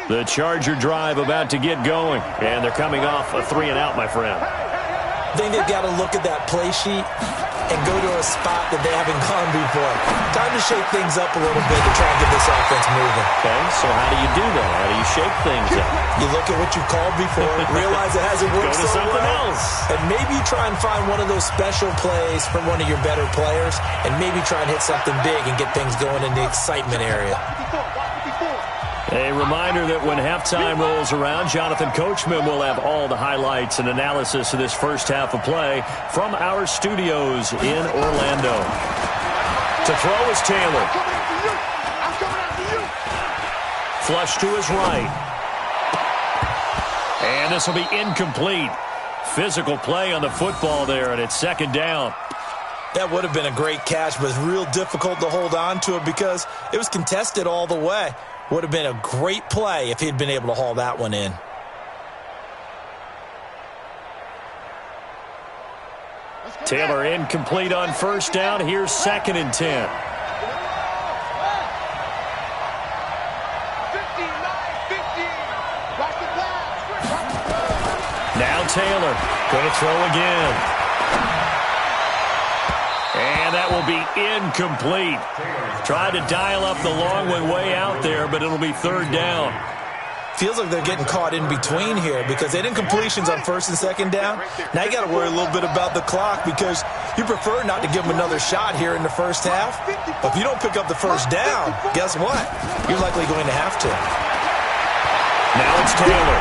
The Charger drive about to get going, and they're coming off a 3-and-out, my friend. I think they've got to look at that play sheet and go to a spot that they haven't gone before. Time to shake things up a little bit to try and get this offense moving. Okay, so how do you do that? How do you shake things up? You look at what you called before, realize it hasn't worked Go to so something well, else. and maybe try and find one of those special plays from one of your better players, and maybe try and hit something big and get things going in the excitement area. A reminder that when halftime rolls around, Jonathan Coachman will have all the highlights and analysis of this first half of play from our studios in Orlando. To throw is Taylor. Flush to his right. And this will be incomplete. Physical play on the football there, and it's second down. That would have been a great catch, but it's real difficult to hold on to it because it was contested all the way. Would have been a great play if he'd been able to haul that one in. Taylor incomplete on first down. Here's 2nd and 10. Now Taylor going to throw again. And that will be incomplete. Tried to dial up the long way out there, but it'll be 3rd down. Feels like they're getting caught in between here because they didn't completions on 1st and 2nd down. Now you got to worry a little bit about the clock because you prefer not to give them another shot here in the first half. But if you don't pick up the first down, guess what? You're likely going to have to. Now it's Taylor.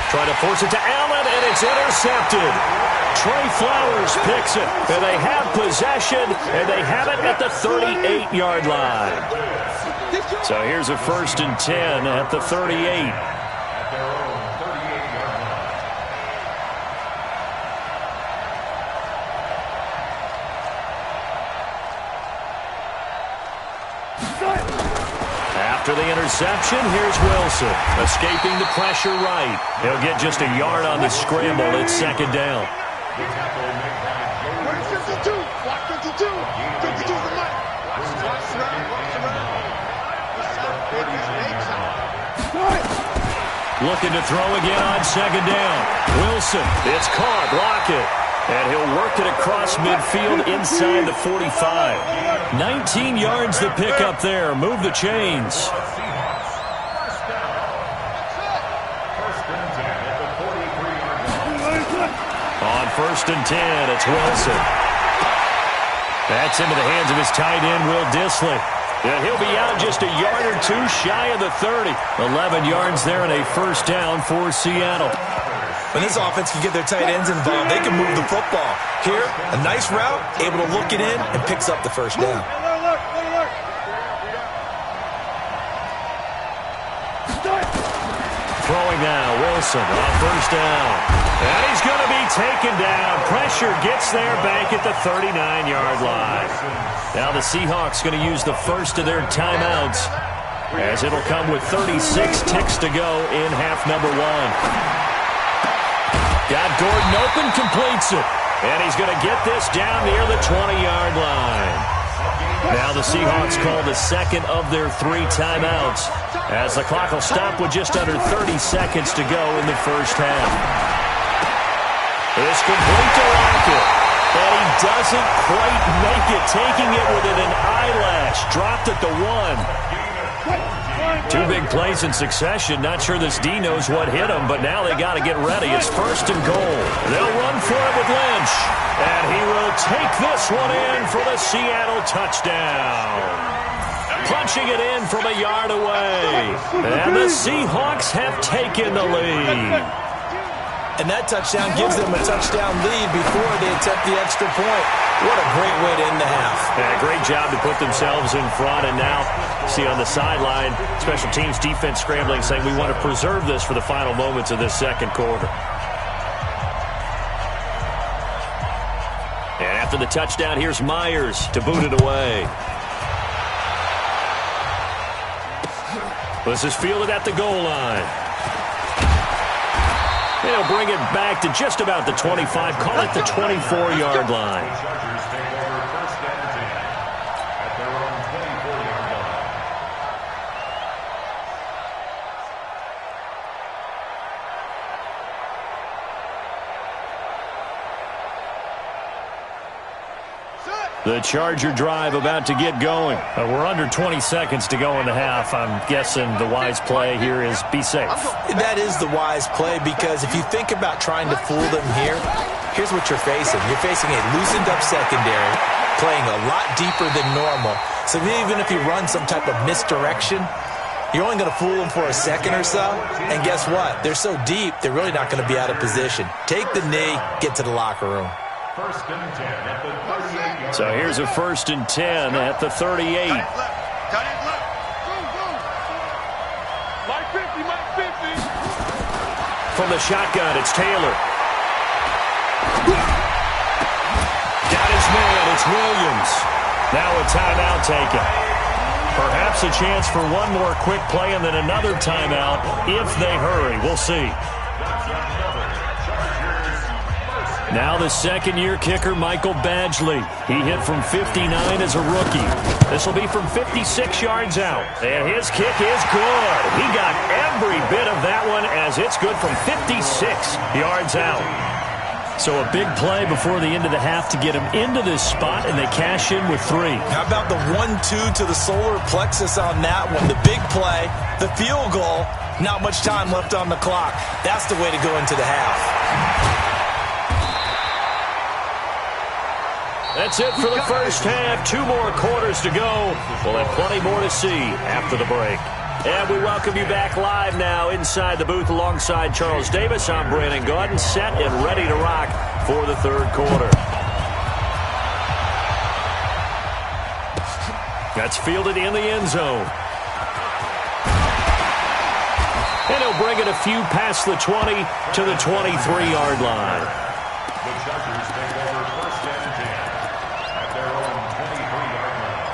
Trying to force it to Allen, and it's intercepted. Trey Flowers picks it, and they have possession, and they have it at the 38-yard line. So here's a 1st and 10 at the 38. After the interception, here's Wilson, escaping the pressure right. He'll get just a yard on the scramble. It's 2nd down. Looking to throw again on 2nd down. Wilson, it's caught, block it. And he'll work it across midfield inside the 45. 19 yards the pickup there. Move the chains. On 1st and 10, it's Wilson. That's into the hands of his tight end, Will Dissly. And he'll be out just a yard or two shy of the 30. 11 yards there and a 1st down for Seattle. When this offense can get their tight ends involved, they can move the football. Here, a nice route, able to look it in, and picks up the 1st down. Throwing now, Wilson on 1st down. And he's going to be taken down. Pressure gets there back at the 39-yard line. Now the Seahawks going to use the first of their timeouts as it'll come with 36 ticks to go in half number 1. Got Gordon open, completes it. And he's going to get this down near the 20-yard line. Now the Seahawks call the 2nd of their 3 timeouts as the clock will stop with just under 30 seconds to go in the first half. It's complete to Lockett. And he doesn't quite make it, taking it within an eyelash. Dropped at the 1. 2 big plays in succession. Not sure this D knows what hit him, but now they got to get ready. It's 1st and goal. They'll run for it with Lynch. And he will take this one in for the Seattle touchdown. Punching it in from a yard away. And the Seahawks have taken the lead. And that touchdown gives them a touchdown lead before they attempt the extra point. What a great way to end the half. Yeah, great job to put themselves in front. And now, see on the sideline, special teams defense scrambling, saying we want to preserve this for the final moments of this 2nd quarter. And after the touchdown, here's Myers to boot it away. This is fielded at the goal line. They'll bring it back to just about the 25, call it the 24-yard line. The Charger drive about to get going. We're under 20 seconds to go in the half. I'm guessing the wise play here is be safe. That is the wise play, because if you think about trying to fool them here, here's what you're facing. You're facing a loosened up secondary, playing a lot deeper than normal. So even if you run some type of misdirection, you're only going to fool them for a second or so. And guess what? They're so deep, they're really not going to be out of position. Take the knee, get to the locker room. So here's a 1st and 10 at the 38. From the shotgun, it's Taylor. Got his man, it's Williams. Now a timeout taken. Perhaps a chance for one more quick play and then another timeout if they hurry. We'll see. Now the second-year kicker, Michael Badgley. He hit from 59 as a rookie. This will be from 56 yards out. And his kick is good. He got every bit of that one as it's good from 56 yards out. So a big play before the end of the half to get him into this spot, and they cash in with 3. How about the 1-2 to the solar plexus on that one? The big play, the field goal, not much time left on the clock. That's the way to go into the half. That's it for the first half. 2 more quarters to go. We'll have plenty more to see after the break. And we welcome you back live now inside the booth alongside Charles Davis. I'm Brandon Gordon, set and ready to rock for the third quarter. That's fielded in the end zone. And he'll bring it a few past the 20 to the 23-yard line. The Chargers take over 1st and 10 at their own 23-yard line.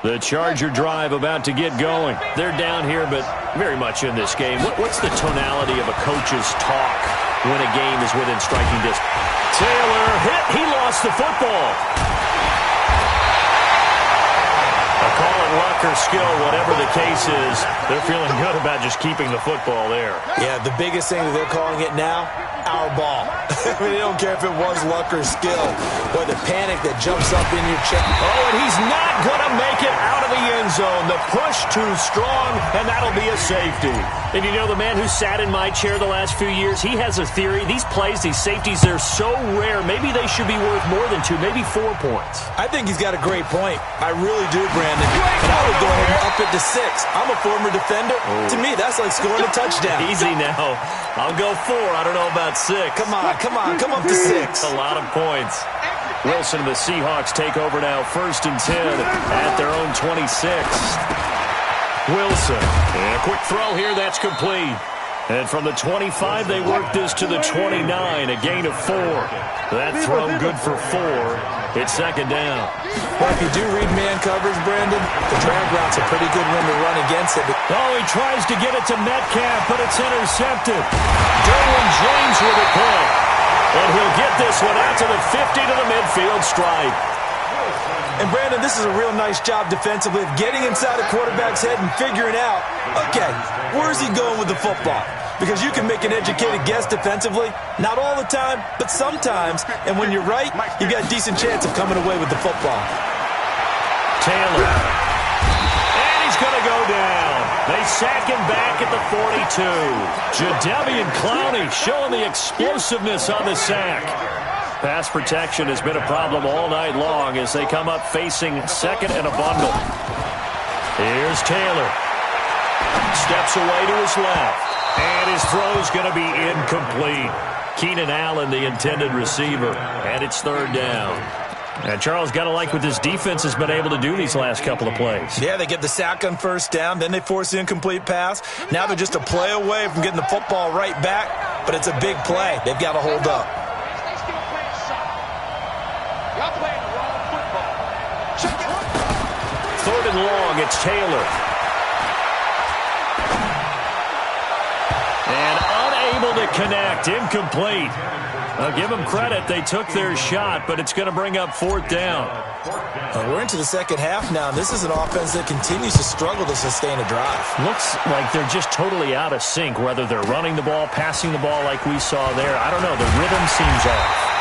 The Charger drive about to get going. They're down here, but very much in this game. What's the tonality of a coach's talk when a game is within striking distance? Taylor hit. He lost the football. A call on luck or skill, whatever the case is, they're feeling good about just keeping the football there. Yeah, the biggest thing that they're calling it now, our ball. I mean, they don't care if it was luck or skill, or the panic that jumps up in your chest. Oh, and he's not going to make it out of the end zone. The push too strong, and that'll be a safety. And you know, the man who sat in my chair the last few years, he has a theory. These plays, these safeties, they're so rare. Maybe they should be worth more than 2, maybe 4 points. I think he's got a great point. I really do, Brandon. And I would go ahead and up it to 6. I'm a former defender. To me, that's like scoring a touchdown. Easy now. I'll go 4. I don't know about 6. Come on. Come up to 6. A lot of points. Wilson and the Seahawks take over now, 1st and 10 at their own 26. Wilson. And a quick throw here. That's complete. And from the 25, they work this to the 29, a gain of 4. That throw good for 4. It's 2nd down. Well, if you do read man coverage, Brandon, the drag route's a pretty good one to run against it. Oh, he tries to get it to Metcalf, but it's intercepted. Derwin James with a play. And he'll get this one out to the 50 to the midfield stripe. And, Brandon, this is a real nice job defensively of getting inside a quarterback's head and figuring out, okay, where's he going with the football? Because you can make an educated guess defensively. Not all the time, but sometimes. And when you're right, you've got a decent chance of coming away with the football. Taylor. And he's going to go down. They sack him back at the 42. Jadeveon Clowney showing the explosiveness on the sack. Pass protection has been a problem all night long as they come up facing 2nd and a bundle. Here's Taylor. Steps away to his left. And his throw's going to be incomplete. Keenan Allen, the intended receiver. And it's 3rd down. And Charles, got to like what this defense has been able to do these last couple of plays. Yeah, they get the sack on 1st down. Then they force the incomplete pass. Now they're just a play away from getting the football right back. But it's a big play. They've got to hold up. 3rd and long, it's Taylor. And unable to connect, incomplete. I'll give them credit. They took their shot, but it's going to bring up fourth down. We're into the second half now. This is an offense that continues to struggle to sustain a drive. Looks like they're just totally out of sync, whether they're running the ball, passing the ball like we saw there. I don't know. The rhythm seems off.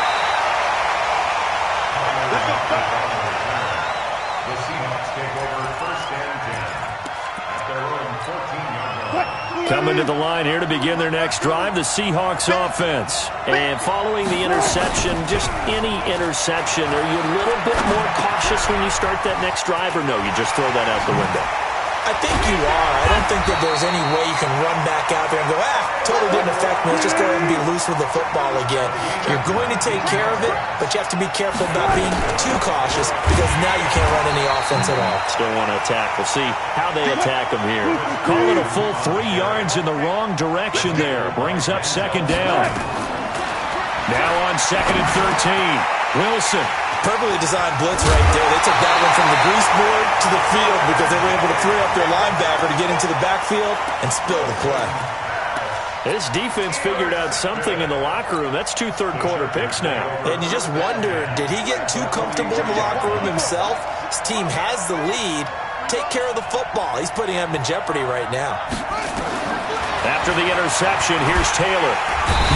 The Seahawks take over first and 10 at their own 14-yard line. Coming to the line here to begin their next drive, the Seahawks offense. And following the interception, just any interception, are you a little bit more cautious when you start that next drive, or no, you just throw that out the window? I think you are. I don't think that there's any way you can run back out there and go, totally didn't affect me. Let's just go ahead and be loose with the football again. You're going to take care of it, but you have to be careful about being too cautious because now you can't run any offense at all. Still want to attack. We'll see how they attack them here. Call it a full 3 yards in the wrong direction there. Brings up second down. Now on second and 13. Wilson. Perfectly designed blitz right there. They took that one from the grease board to the field because they were able to free up their linebacker to get into the backfield and spill the play. This defense figured out something in the locker room. That's 2 third-quarter picks now. And you just wonder, did he get too comfortable in the locker room himself? His team has the lead. Take care of the football. He's putting him in jeopardy right now. After the interception, here's Taylor.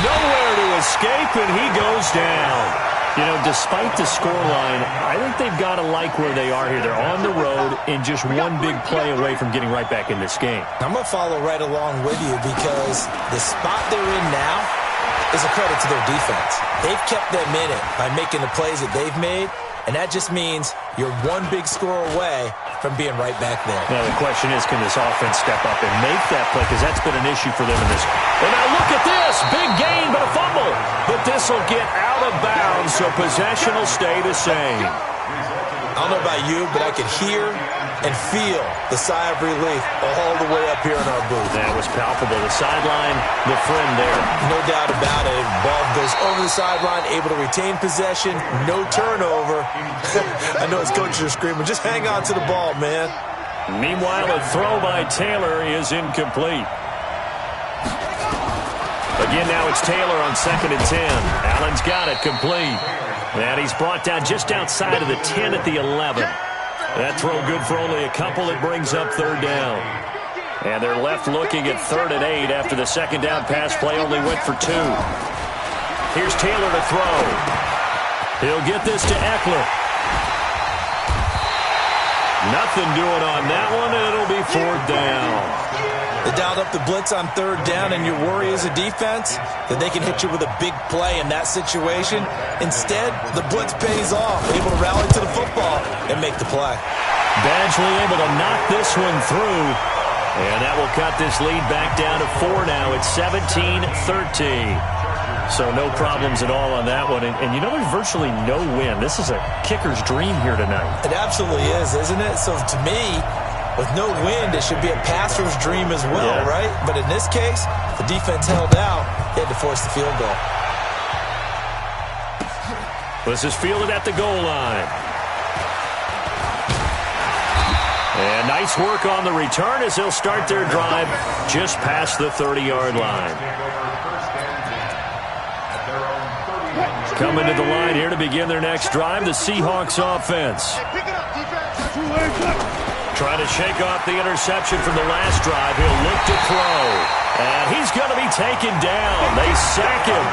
Nowhere to escape, and he goes down. You know, despite the scoreline, I think they've got to like where they are here. They're on the road and just one big play away from getting right back in this game. I'm going to follow right along with you because the spot they're in now is a credit to their defense. They've kept them in it by making the plays that they've made, and that just means you're one big score away from being right back there. Now, the question is, can this offense step up and make that play? Because that's been an issue for them in this. And now look at this. Big gain, but a fumble. But this will get out of bounds, so possession will stay the same. I don't know about you, but I could hear and feel the sigh of relief all the way up here in our booth. That was palpable. The sideline, the friend there. No doubt about it. Ball goes over the sideline, able to retain possession, no turnover. I know his coaches are screaming, just hang on to the ball, man. Meanwhile, a throw by Taylor is incomplete. Again, now it's Taylor on second and 10. Allen's got it complete. And he's brought down just outside of the 10 at the 11. That throw good for only a couple. It brings up third down. And they're left looking at 3rd and 8 after the second down pass play only went for 2. Here's Taylor to throw. He'll get this to Eckler. Nothing doing on that one, and it'll be 4th down. They dialed up the blitz on 3rd down, and your worry as a defense that they can hit you with a big play in that situation. Instead, the blitz pays off, able to rally to the football and make the play. Badgley able to knock this one through, and that will cut this lead back down to 4 now. It's 17-13. So no problems at all on that one. And you know, there's virtually no win. This is a kicker's dream here tonight. It absolutely is, isn't it? So to me, with no wind, it should be a passer's dream as well, right? But in this case, the defense held out. They had to force the field goal. This is fielded at the goal line. And nice work on the return as they'll start their drive just past the 30-yard line. Coming to the line here to begin their next drive, the Seahawks offense. Trying to shake off the interception from the last drive. He'll look to throw. And he's going to be taken down. They sack him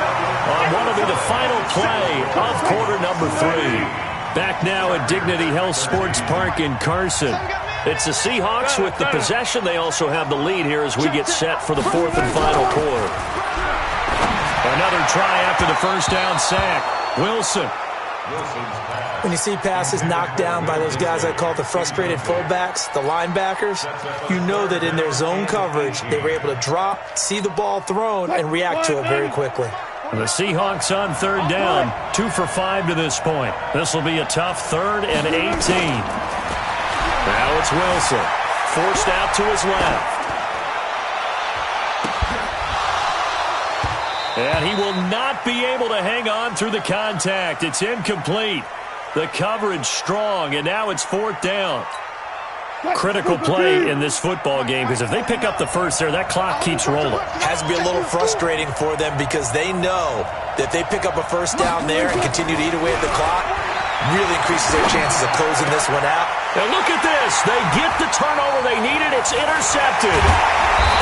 on what will be the final play of quarter number 3. Back now at Dignity Health Sports Park in Carson. It's the Seahawks with the possession. They also have the lead here as we get set for the 4th and final quarter. Another try after the first down sack. Wilson. When you see passes knocked down by those guys I call the frustrated fullbacks, the linebackers, you know that in their zone coverage, they were able to drop, see the ball thrown, and react to it very quickly. The Seahawks on 3rd down, 2 for 5 to this point. This will be a tough 3rd and 18. Now it's Wilson, forced out to his left. And he will not be able to hang on through the contact. It's incomplete. The coverage strong, and now it's 4th down. Critical play in this football game, because if they pick up the first there, that clock keeps rolling. Has to be a little frustrating for them because they know that if they pick up a first down there and continue to eat away at the clock, really increases their chances of closing this one out. And look at this. They get the turnover they needed. It's intercepted.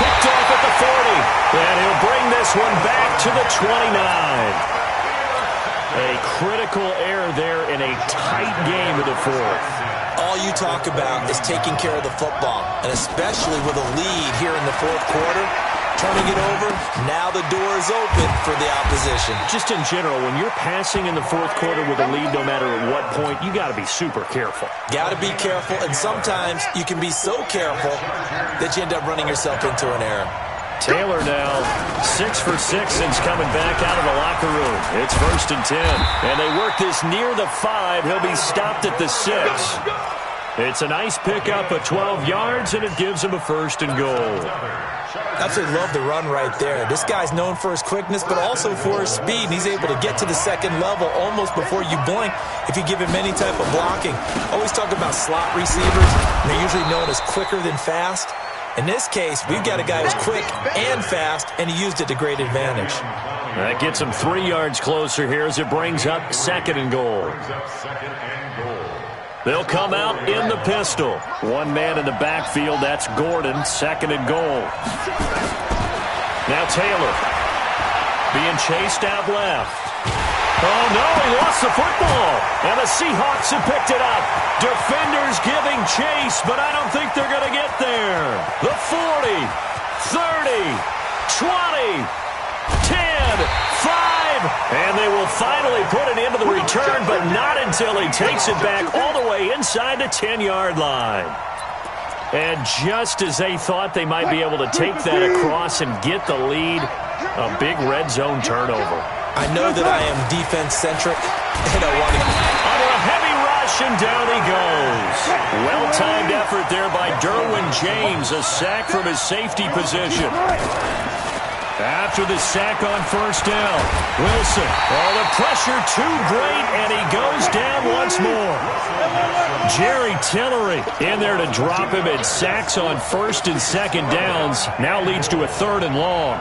Picked off at the 40. And he'll bring this one back to the 29. A critical error there in a tight game of the fourth. All you talk about is taking care of the football, and especially with a lead here in the fourth quarter, turning it over, now the door is open for the opposition. Just in general, when you're passing in the fourth quarter with a lead, no matter at what point, you got to be super careful. Got to be careful, and sometimes you can be so careful that you end up running yourself into an error. Taylor now 6 for 6 since coming back out of the locker room. It's 1st and 10. And they work this near the 5. He'll be stopped at the 6. It's a nice pickup of 12 yards, and it gives him a 1st and goal. Absolutely love the run right there. This guy's known for his quickness, but also for his speed. And he's able to get to the second level almost before you blink if you give him any type of blocking. Always talk about slot receivers. They're usually known as quicker than fast. In this case, we've got a guy who's quick and fast, and he used it to great advantage. That gets him 3 yards closer here as it brings up 2nd and goal. They'll come out in the pistol. One man in the backfield, that's Gordon, 2nd and goal. Now Taylor being chased out left. Oh, no, he lost the football. And the Seahawks have picked it up. Defenders giving chase, but I don't think they're going to get there. The 40, 30, 20, 10, 5. And they will finally put it into the return, but not until he takes it back all the way inside the 10-yard line. And just as they thought they might be able to take that across and get the lead, a big red zone turnover. I know that I am defense-centric, and I want to... Under a heavy rush, and down he goes. Well-timed effort there by Derwin James, a sack from his safety position. After the sack on 1st down, Wilson. Oh, the pressure too great, and he goes down once more. Jerry Tillery in there to drop him at sacks on 1st and 2nd downs. Now leads to a 3rd and long.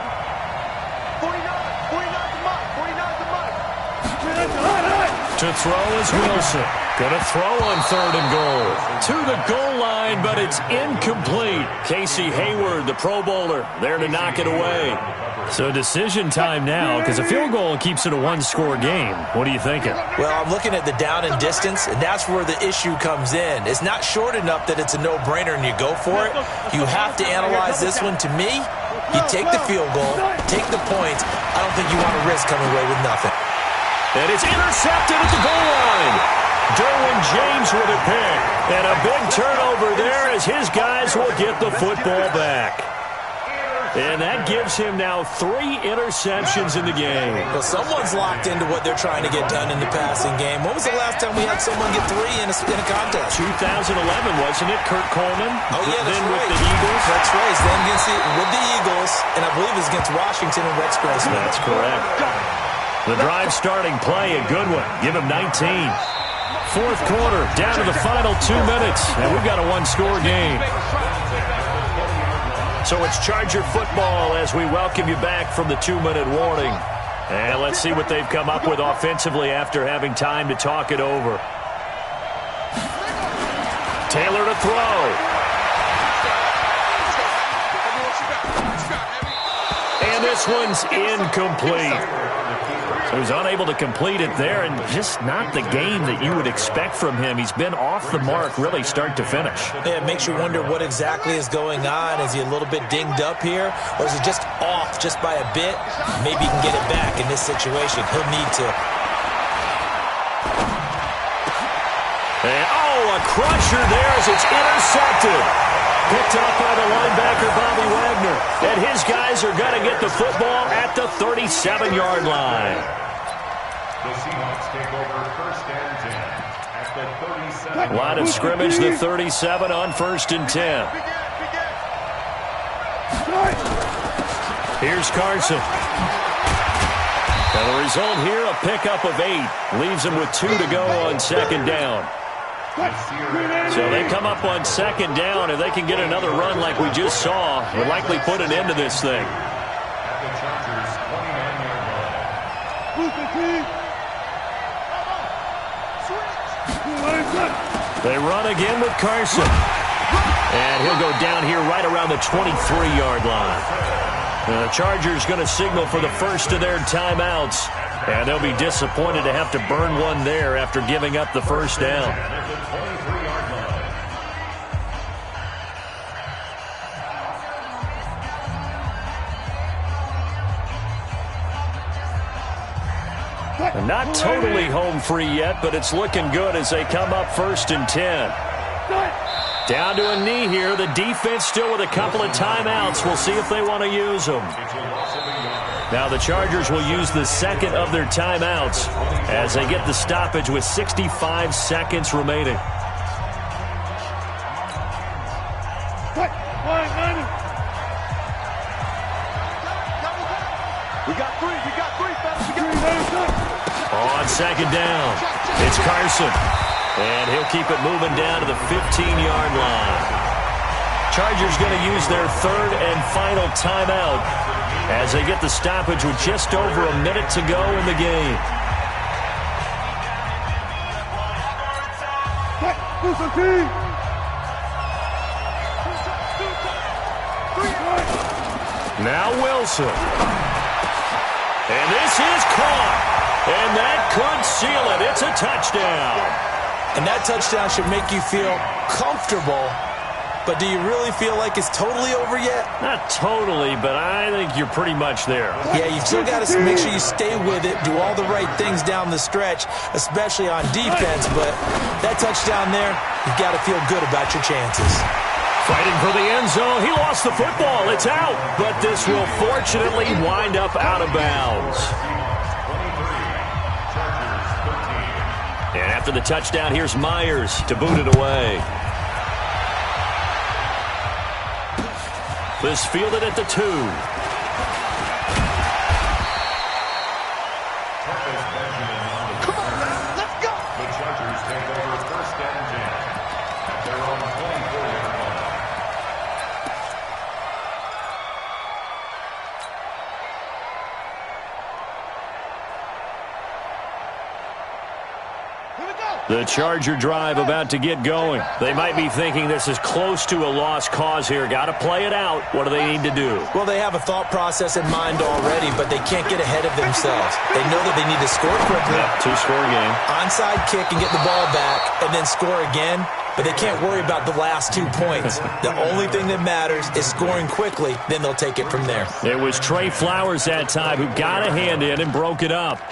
To throw is Wilson. Going to throw on 3rd and goal. To the goal line, but it's incomplete. Casey Hayward, the Pro Bowler, there to knock it away. So decision time now, because a field goal keeps it a one-score game. What are you thinking? Well, I'm looking at the down and distance, and that's where the issue comes in. It's not short enough that it's a no-brainer and you go for it. You have to analyze this one. To me, you take the field goal, take the points. I don't think you want to risk coming away with nothing. And it's intercepted at the goal line. Derwin James with a pick. And a big turnover there as his guys will get the football back. And that gives him now 3 interceptions in the game. Well, someone's locked into what they're trying to get done in the passing game. When was the last time we had someone get 3 in a contest? 2011, wasn't it? Kurt Coleman? Oh, yeah, that's then right. with the Eagles. That's right. Then with the Eagles, and I believe it's against Washington and Rex Grossman. That's correct. The drive starting play, a good one. Give him 19. Fourth quarter, down to the final 2 minutes, and we've got a one-score game. So it's Charger football as we welcome you back from the 2-minute warning. And let's see what they've come up with offensively after having time to talk it over. Taylor to throw. And this one's incomplete. So he's unable to complete it there, and just not the game that you would expect from him. He's been off the mark really start to finish. Yeah, it makes you wonder what exactly is going on. Is he a little bit dinged up here, or is it just off just by a bit? Maybe he can get it back in this situation. He'll need to. And, a crusher there as it's intercepted. Picked up by the linebacker, Bobby Wagner. And his guys are going to get the football at the 37-yard line. The Seahawks take over 1st and 10 at the 37. Line of scrimmage, the 37 on 1st and 10. Here's Carson. And the result here, a pickup of 8. Leaves him with 2 to go on 2nd down. So they come up on second down. If they can get another run like we just saw, will likely put an end to this thing. They run again with Carson. And he'll go down here right around the 23-yard line. The Chargers going to signal for the first of their timeouts. And they'll be disappointed to have to burn one there after giving up the first down. And not totally home free yet, but it's looking good as they come up 1st and 10. Down to a knee here. The defense still with a couple of timeouts. We'll see if they want to use them. Now the Chargers will use the second of their timeouts as they get the stoppage with 65 seconds remaining. On second down, it's Carson. And he'll keep it moving down to the 15-yard line. Chargers going to use their third and final timeout as they get the stoppage with just over a minute to go in the game. Now Wilson. And this is caught. And that could seal it. It's a touchdown. And that touchdown should make you feel comfortable. But do you really feel like it's totally over yet? Not totally, but I think you're pretty much there. Yeah, you've still got to make sure you stay with it, do all the right things down the stretch, especially on defense. But that touchdown there, you've got to feel good about your chances. Fighting for the end zone. He lost the football. It's out. But this will fortunately wind up out of bounds. And after the touchdown, here's Myers to boot it away. This fielded at the 2. Come on, let's go. The Chargers take over 1st and 10 at their own 24-yard line. The Charger drive about to get going. They might be thinking this is close to a lost cause here. Got to play it out. What do they need to do? Well, they have a thought process in mind already, but they can't get ahead of themselves. They know that they need to score quickly. Yep, 2-score game. Onside kick and get the ball back and then score again. But they can't worry about the last 2 points. The only thing that matters is scoring quickly. Then they'll take it from there. It was Trey Flowers that time who got a hand in and broke it up.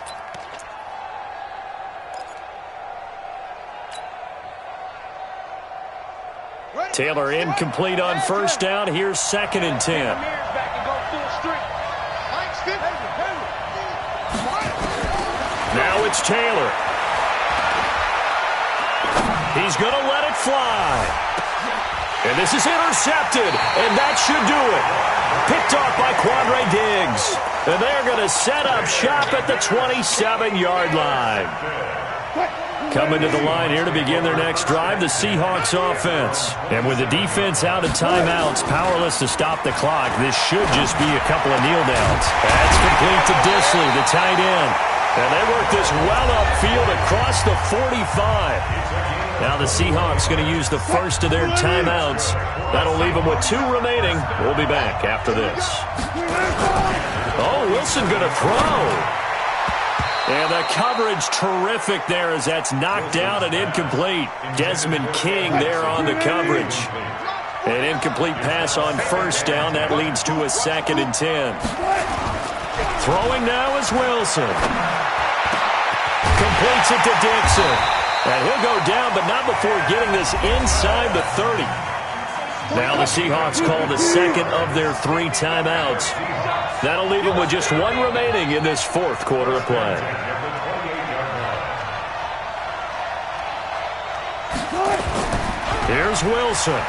Taylor incomplete on first down. Here's 2nd and 10. Now it's Taylor. He's going to let it fly. And this is intercepted. And that should do it. Picked off by Quandre Diggs. And they're going to set up shop at the 27-yard line. Coming to the line here to begin their next drive, the Seahawks offense. And with the defense out of timeouts, powerless to stop the clock, this should just be a couple of kneel downs. That's complete to Disley, the tight end. And they work this well upfield across the 45. Now the Seahawks going to use the first of their timeouts. That'll leave them with 2 remaining. We'll be back after this. Oh, Wilson going to throw. And the coverage terrific there as that's knocked down and incomplete. Desmond King there on the coverage. An incomplete pass on first down. That leads to a 2nd and 10. Throwing now is Wilson. Completes it to Dixon. And he'll go down, but not before getting this inside the 30. Now the Seahawks call the second of their 3 timeouts. That'll leave them with just 1 remaining in this 4th quarter of play. Here's Wilson.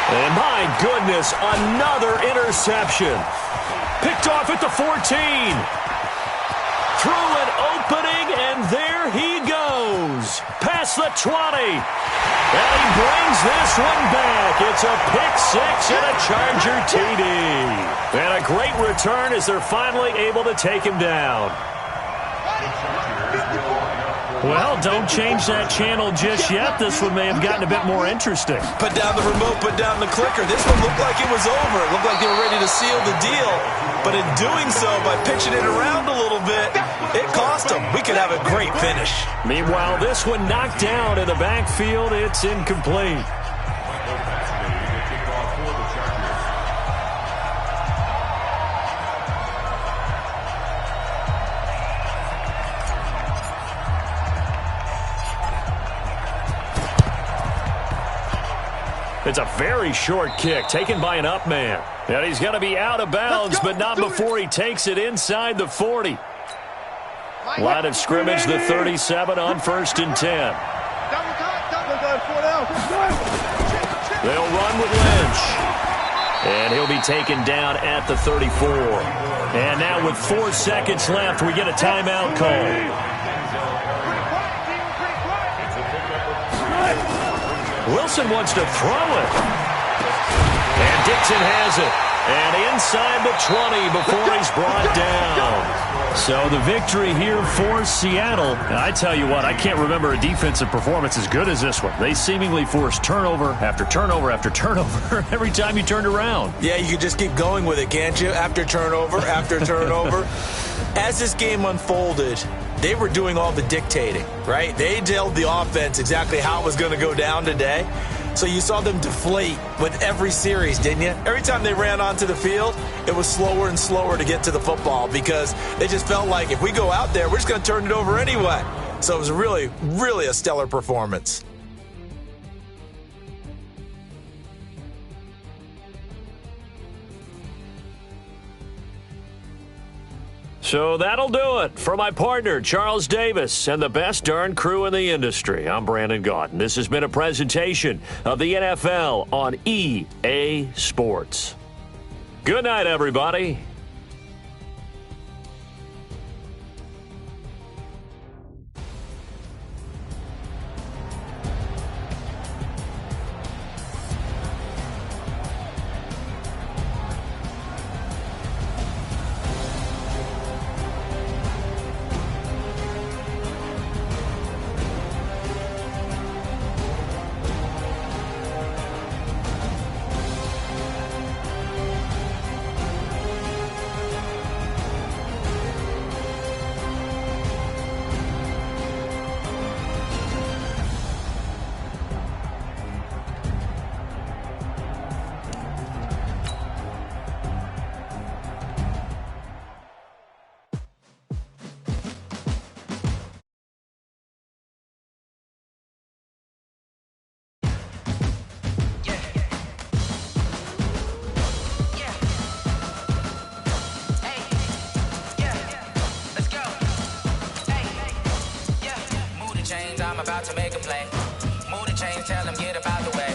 And my goodness, another interception. Picked off at the 14. Through an opening, and there he goes. throws. Past the 20. And he brings this one back. It's a pick six and a Charger TD. And a great return as they're finally able to take him down. Well, don't change that channel just yet. This one may have gotten a bit more interesting. Put down the remote, put down the clicker. This one looked like it was over. It looked like they were ready to seal the deal. But in doing so, by pitching it around a little bit, it cost them. We could have a great finish. Meanwhile, this one knocked down in the backfield. It's incomplete. It's a very short kick taken by an up man. And he's going to be out of bounds, but not before he takes it inside the 40. Line of scrimmage, the 37 on 1st and 10. They'll run with Lynch. And he'll be taken down at the 34. And now with 4 seconds left, we get a timeout call. Wilson wants to throw it. And Dixon has it. And inside the 20 before he's brought down. So the victory here for Seattle. And I tell you what, I can't remember a defensive performance as good as this one. They seemingly forced turnover after turnover after turnover every time you turned around. Yeah, you can just keep going with it, can't you? After turnover, after turnover. As this game unfolded, they were doing all the dictating, right? They told the offense exactly how it was going to go down today. So you saw them deflate with every series, didn't you? Every time they ran onto the field, it was slower and slower to get to the football because they just felt like if we go out there, we're just going to turn it over anyway. So it was really, really a stellar performance. So that'll do it for my partner, Charles Davis, and the best darn crew in the industry. I'm Brandon Gaunt, and this has been a presentation of the NFL on EA Sports. Good night, everybody. I'm about to make a play. Move the chains, tell them get up out the way.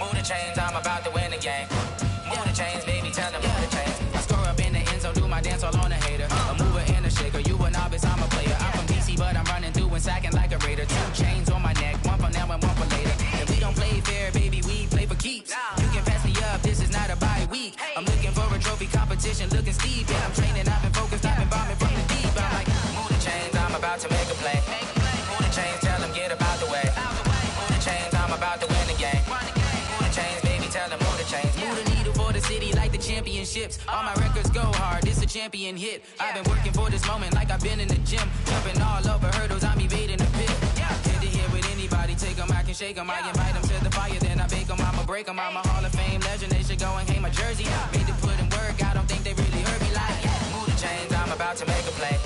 Move the chains, I'm about to win the game. Move the chains, baby, tell them move the chains. I score up in the end zone, do my dance all on a hater. A mover and a shaker, you a novice, I'm a player. I'm from DC, but I'm running through and sacking like a raider. 2 chains on my neck, one for now and one for later. If we don't play fair, baby, we play for keeps. You can pass me up, this is not a bye week. I'm looking for a trophy competition, looking steep. Yeah, I'm training, I've been focused, I've been bombing from the deep. I'm like, move the chains, I'm about to make a play. Move the chains, tell them get up out the way. Move the chains, I'm about to win the game. Move the chains, baby, tell them move the chains. Move the needle for the city like the championships. All my records go hard, this a champion hit. I've been working for this moment like I've been in the gym. Jumping all over hurdles, I'm evading the pit. Hit to hit with anybody, take them, I can shake them. I invite them to the fire, then I bake them, I'ma break them. I'm a Hall of Fame legend, they should go and hang my jersey. Made to put in work, I don't think they really heard me like. Move the chains, I'm about to make a play.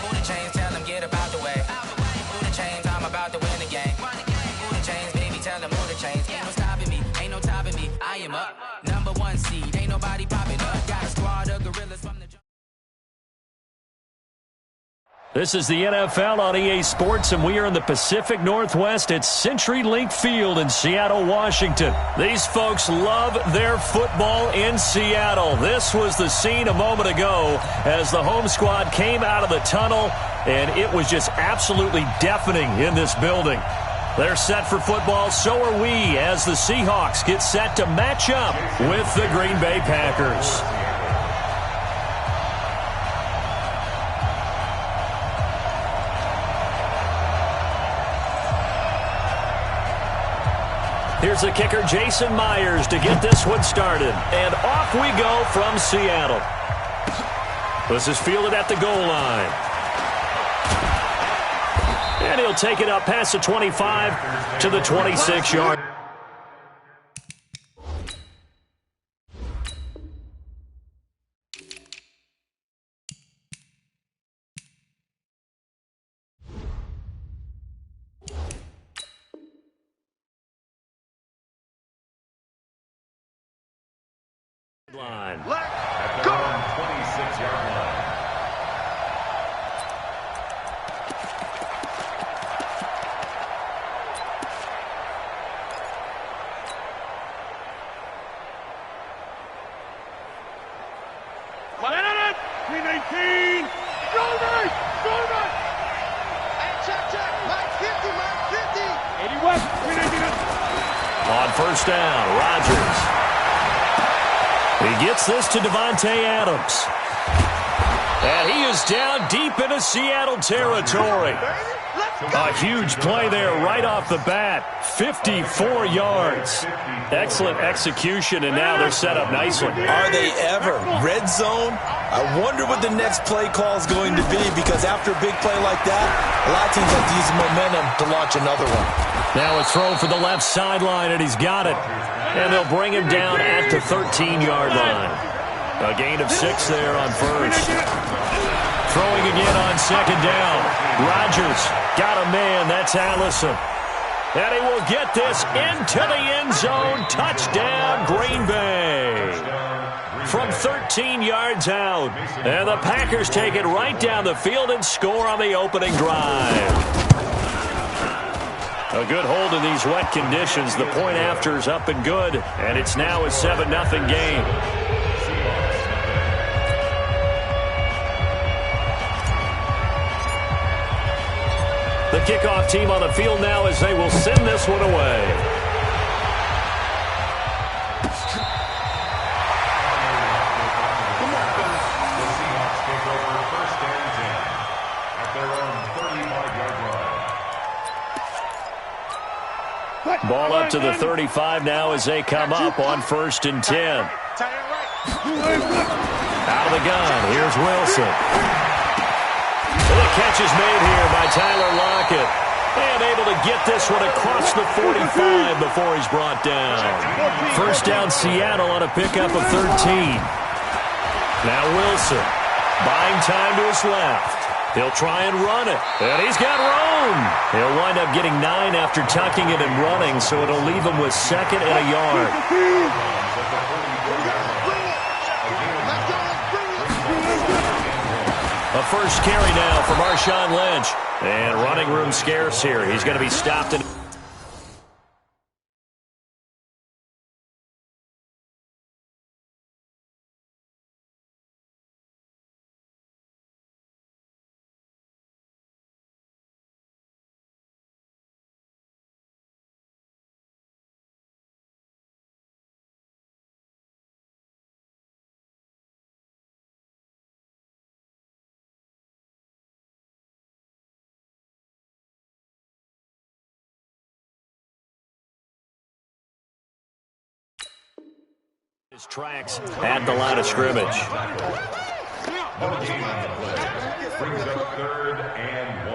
Move the chains, tell them get up out the way. Move the chains, I'm about to win the game. Move the chains, baby, tell them move the chains. Ain't no stopping me, ain't no topping me. I am up, #1 seed, ain't nobody popping up. Got a squad of gorillas from the... This is the NFL on EA Sports, and we are in the Pacific Northwest at CenturyLink Field in Seattle, Washington. These folks love their football in Seattle. This was the scene a moment ago as the home squad came out of the tunnel and it was just absolutely deafening in this building. They're set for football, so are we, as the Seahawks get set to match up with the Green Bay Packers. Here's the kicker, Jason Myers, to get this one started. And off we go from Seattle. This is fielded at the goal line. And he'll take it up past the 25 to the 26-yard. Line. At their own 26-yard line. On first down, Rodgers. He gets this to Davante Adams. And he is down deep into Seattle territory. A huge play there right off the bat. 54 yards. Excellent execution, and now they're set up nicely. Are they ever? Red zone? I wonder what the next play call is going to be, because after a big play like that, a lot of teams have to use momentum to launch another one. Now a throw for the left sideline, and he's got it. And they'll bring him down at the 13-yard line. A gain of 6 there on first. Throwing again on second down. Rodgers got a man. That's Allison. And he will get this into the end zone. Touchdown, Green Bay. From 13 yards out. And the Packers take it right down the field and score on the opening drive. A good hold in these wet conditions. The point after is up and good. And it's now a 7-0 game. The kickoff team on the field now as they will send this one away. Ball up to the 35 now as they come up on 1st and 10. Out of the gun, here's Wilson. And the catch is made here by Tyler Lockett. And able to get this one across the 45 before he's brought down. First down, Seattle on a pickup of 13. Now Wilson, buying time to his left. He'll try and run it. And he's got room. He'll wind up getting 9 after tucking it and running, so it'll leave him with 2nd and a yard. A first carry now for Marshawn Lynch. And running room scarce here. He's going to be stopped in. His tracks at the line of scrimmage. No gain on the play. Brings up 3rd and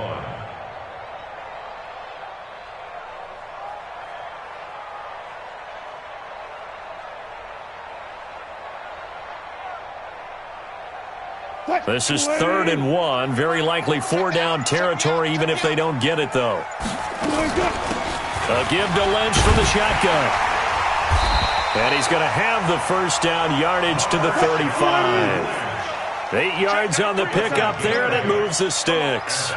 1. This is 3rd and 1. Very likely 4-down territory, even if they don't get it, though. A give to Lynch from the shotgun. And he's going to have the first down, yardage to the 35. 8 yards on the pickup there, and it moves the sticks.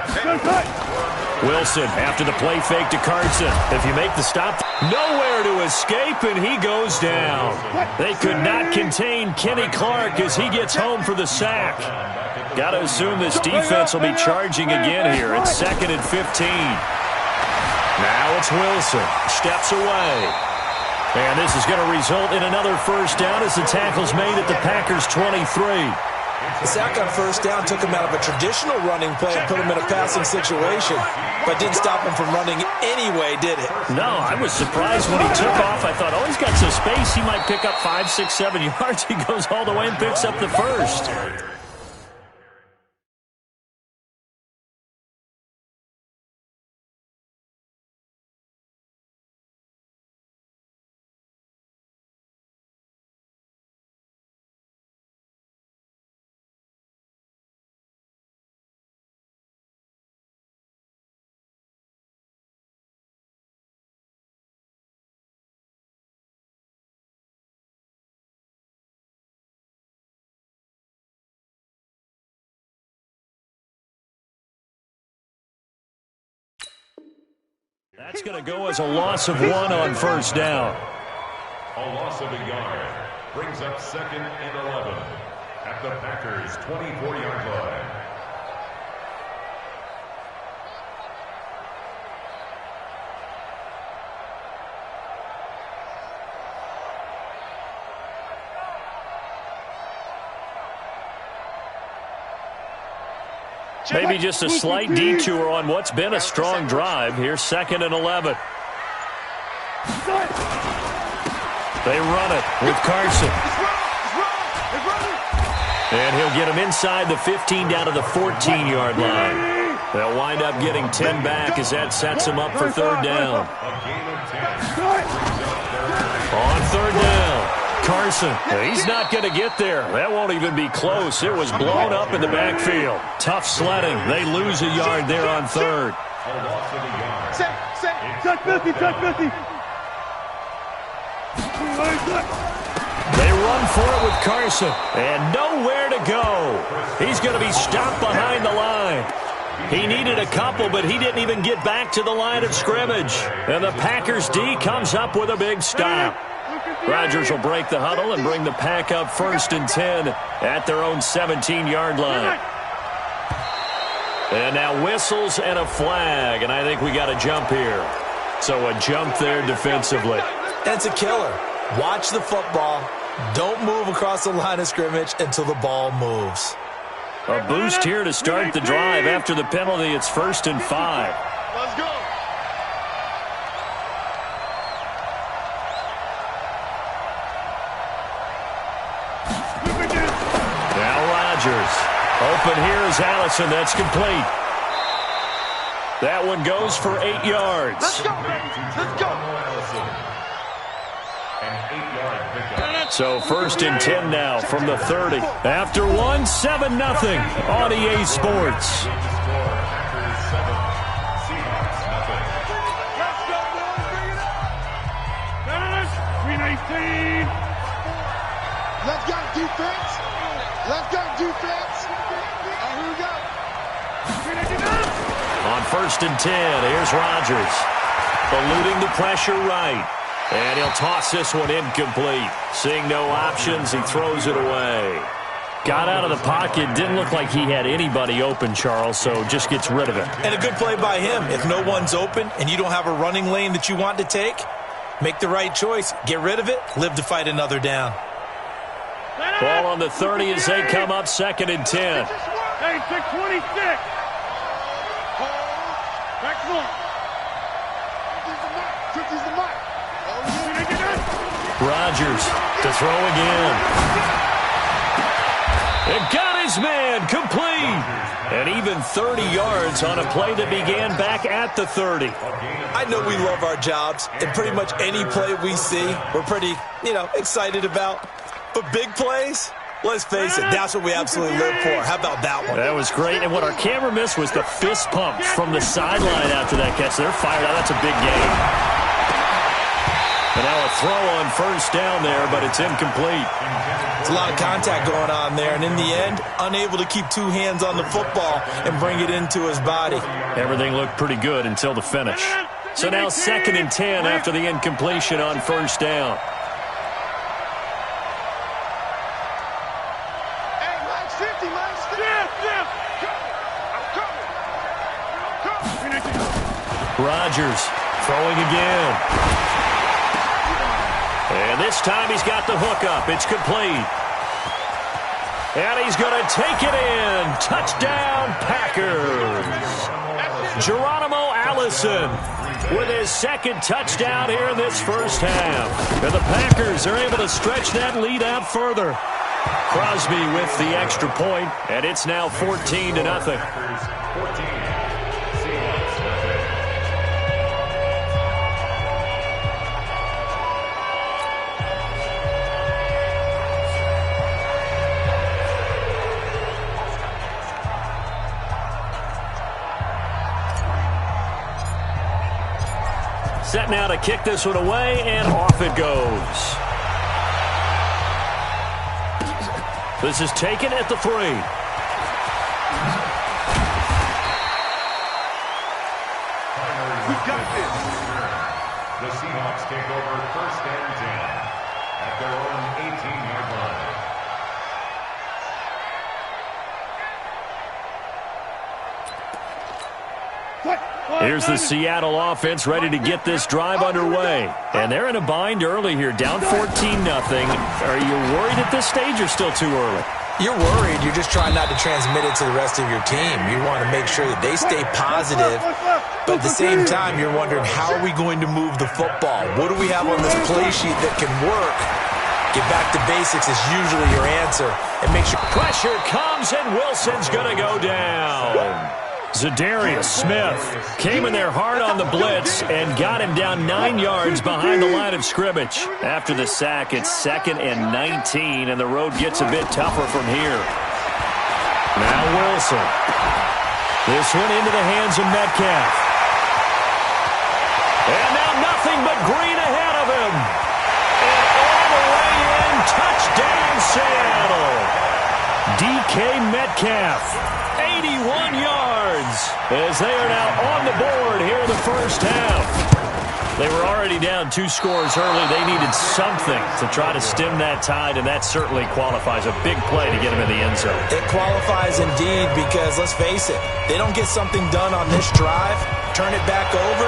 Wilson after the play fake to Carson. If you make the stop, nowhere to escape, and he goes down. They could not contain Kenny Clark as he gets home for the sack. Got to assume this defense will be charging again here. It's 2nd and 15. Now it's Wilson. Steps away. And this is going to result in another first down as the tackle's made at the Packers' 23. The sack on first down took him out of a traditional running play and put him in a passing situation, but didn't stop him from running anyway, did it? No, I was surprised when he took off. I thought, oh, he's got some space. He might pick up 5, 6, 7 yards. He goes all the way and picks up the first. That's going to go as a loss of 1 on first down. A loss of a yard brings up 2nd and 11 at the Packers' 24-yard line. Maybe just a slight detour on what's been a strong drive. Here's 2nd and 11. They run it with Carson. And he'll get him inside the 15 down to the 14-yard line. They'll wind up getting 10 back as that sets him up for 3rd down. On 3rd down. Carson, he's not going to get there. That won't even be close. It was blown up in the backfield. Tough sledding. They lose a yard there on 3rd. A loss of a yard. Touch 50, touch 50. They run for it with Carson, and nowhere to go. He's going to be stopped behind the line. He needed a couple, but he didn't even get back to the line of scrimmage. And the Packers D comes up with a big stop. Rodgers will break the huddle and bring the Pack up 1st and 10 at their own 17-yard line. And now whistles and a flag, and I think we got a jump here. So a jump there defensively. And it's a killer. Watch the football. Don't move across the line of scrimmage until the ball moves. A boost here to start the drive. After the penalty, it's 1st and 5. Let's go. Open here is Allison. That's complete. That one goes for 8 yards. Let's go, let's go. So 1st and 10 now from the 30. After 1, 7-0 on EA Sports. Let's go, defense. Let's go, defense. Here we go. On 1st and 10, here's Rodgers. Eluding the pressure right. And he'll toss this one incomplete. Seeing no options, he throws it away. Got out of the pocket. Didn't look like he had anybody open, Charles, so just gets rid of it. And a good play by him. If no one's open and you don't have a running lane that you want to take, make the right choice. Get rid of it. Live to fight another down. Ball on the 30 as they come up 2nd and 10. Hey, 626. Back one. 50's the mark. Rodgers to throw again. It got his man complete. And even 30 yards on a play that began back at the 30. I know we love our jobs, and pretty much any play we see, we're pretty, excited about. But big plays, let's face it, that's what we absolutely live for. How about that one? That was great. And what our camera missed was the fist pump from the sideline after that catch. They're fired out. That's a big game. And now a throw on 1st down there, but it's incomplete. It's a lot of contact going on there, and in the end, unable to keep 2 hands on the football and bring it into his body. Everything looked pretty good until the finish. So now 2nd and 10 after the incompletion on 1st down. Hey, Max 50, Max 50. Rodgers throwing again. And this time he's got the hook up. It's complete. And he's going to take it in. Touchdown, Packers. Geronimo Allison with his second touchdown here in this first half. And the Packers are able to stretch that lead out further. Crosby with the extra point, and it's now 14-0. Set now to kick this one away, and off it goes. This is taken at the 3. We got this. The Seahawks take over 1st and 10 at their own 18-yard line. Here's the Seattle offense ready to get this drive underway. And they're in a bind early here, down 14-0. Are you worried at this stage or still too early? You're worried. You're just trying not to transmit it to the rest of your team. You want to make sure that they stay positive. But at the same time, you're wondering, how are we going to move the football? What do we have on this play sheet that can work? Get back to basics is usually your answer. And make sure pressure comes, and Wilson's going to go down. Zadarius Smith came in there hard on the blitz and got him down 9 yards behind the line of scrimmage. After the sack, it's 2nd and 19, and the road gets a bit tougher from here. Now Wilson. This one into the hands of Metcalf. And now nothing but green ahead of him. And all the way in, touchdown Seattle. DK Metcalf, 81 yards, as they are now on the board here in the first half. They were already down 2 scores early. They needed something to try to stem that tide, and that certainly qualifies. A big play to get them in the end zone. It qualifies indeed because, let's face it, they don't get something done on this drive, turn it back over,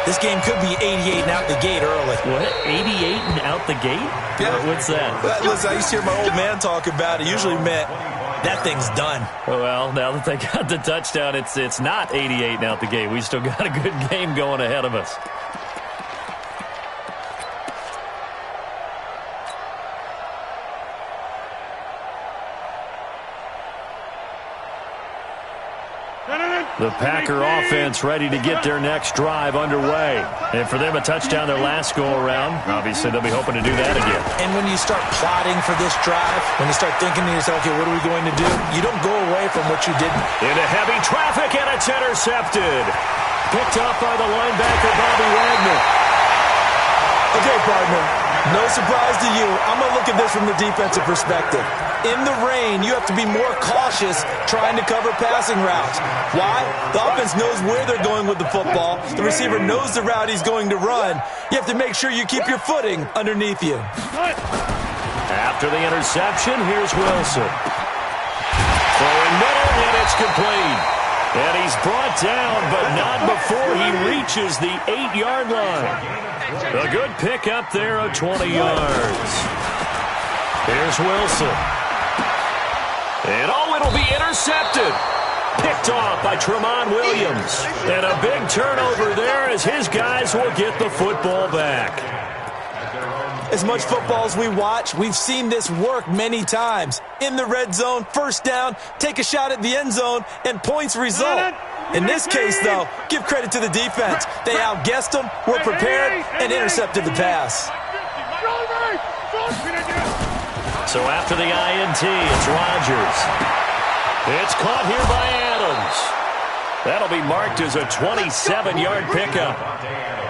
this game could be 88 and out the gate early. What? 88 and out the gate? Yeah. What's that? Listen, I used to hear my old man talk about it. Usually meant that thing's done. Well, now that they got the touchdown, it's not 88 and out the gate. We still got a good game going ahead of us. The Packer offense ready to get their next drive underway. And for them, a touchdown their last go-around. Obviously, they'll be hoping to do that again. And when you start plotting for this drive, when you start thinking to yourself, okay, what are we going to do? You don't go away from what you did. Into heavy traffic, and it's intercepted. Picked up by the linebacker, Bobby Wagner. Okay, partner, no surprise to you. I'm going to look at this from the defensive perspective. In the rain, you have to be more cautious trying to cover passing routes. Why? The offense knows where they're going with the football. The receiver knows the route he's going to run. You have to make sure you keep your footing underneath you. After the interception, here's Wilson. Throwing middle, and it's complete. And he's brought down, but not before he reaches the 8-yard line. A good pick up there of 20 yards. Here's Wilson. And it'll be intercepted. Picked off by Tramon Williams. And a big turnover there as his guys will get the football back. As much football as we watch, we've seen this work many times. In the red zone, first down, take a shot at the end zone, and points result. In this case, though, give credit to the defense. They outguessed them, were prepared, and intercepted the pass. So after the INT, it's Rodgers. It's caught here by Adams. That'll be marked as a 27-yard pickup.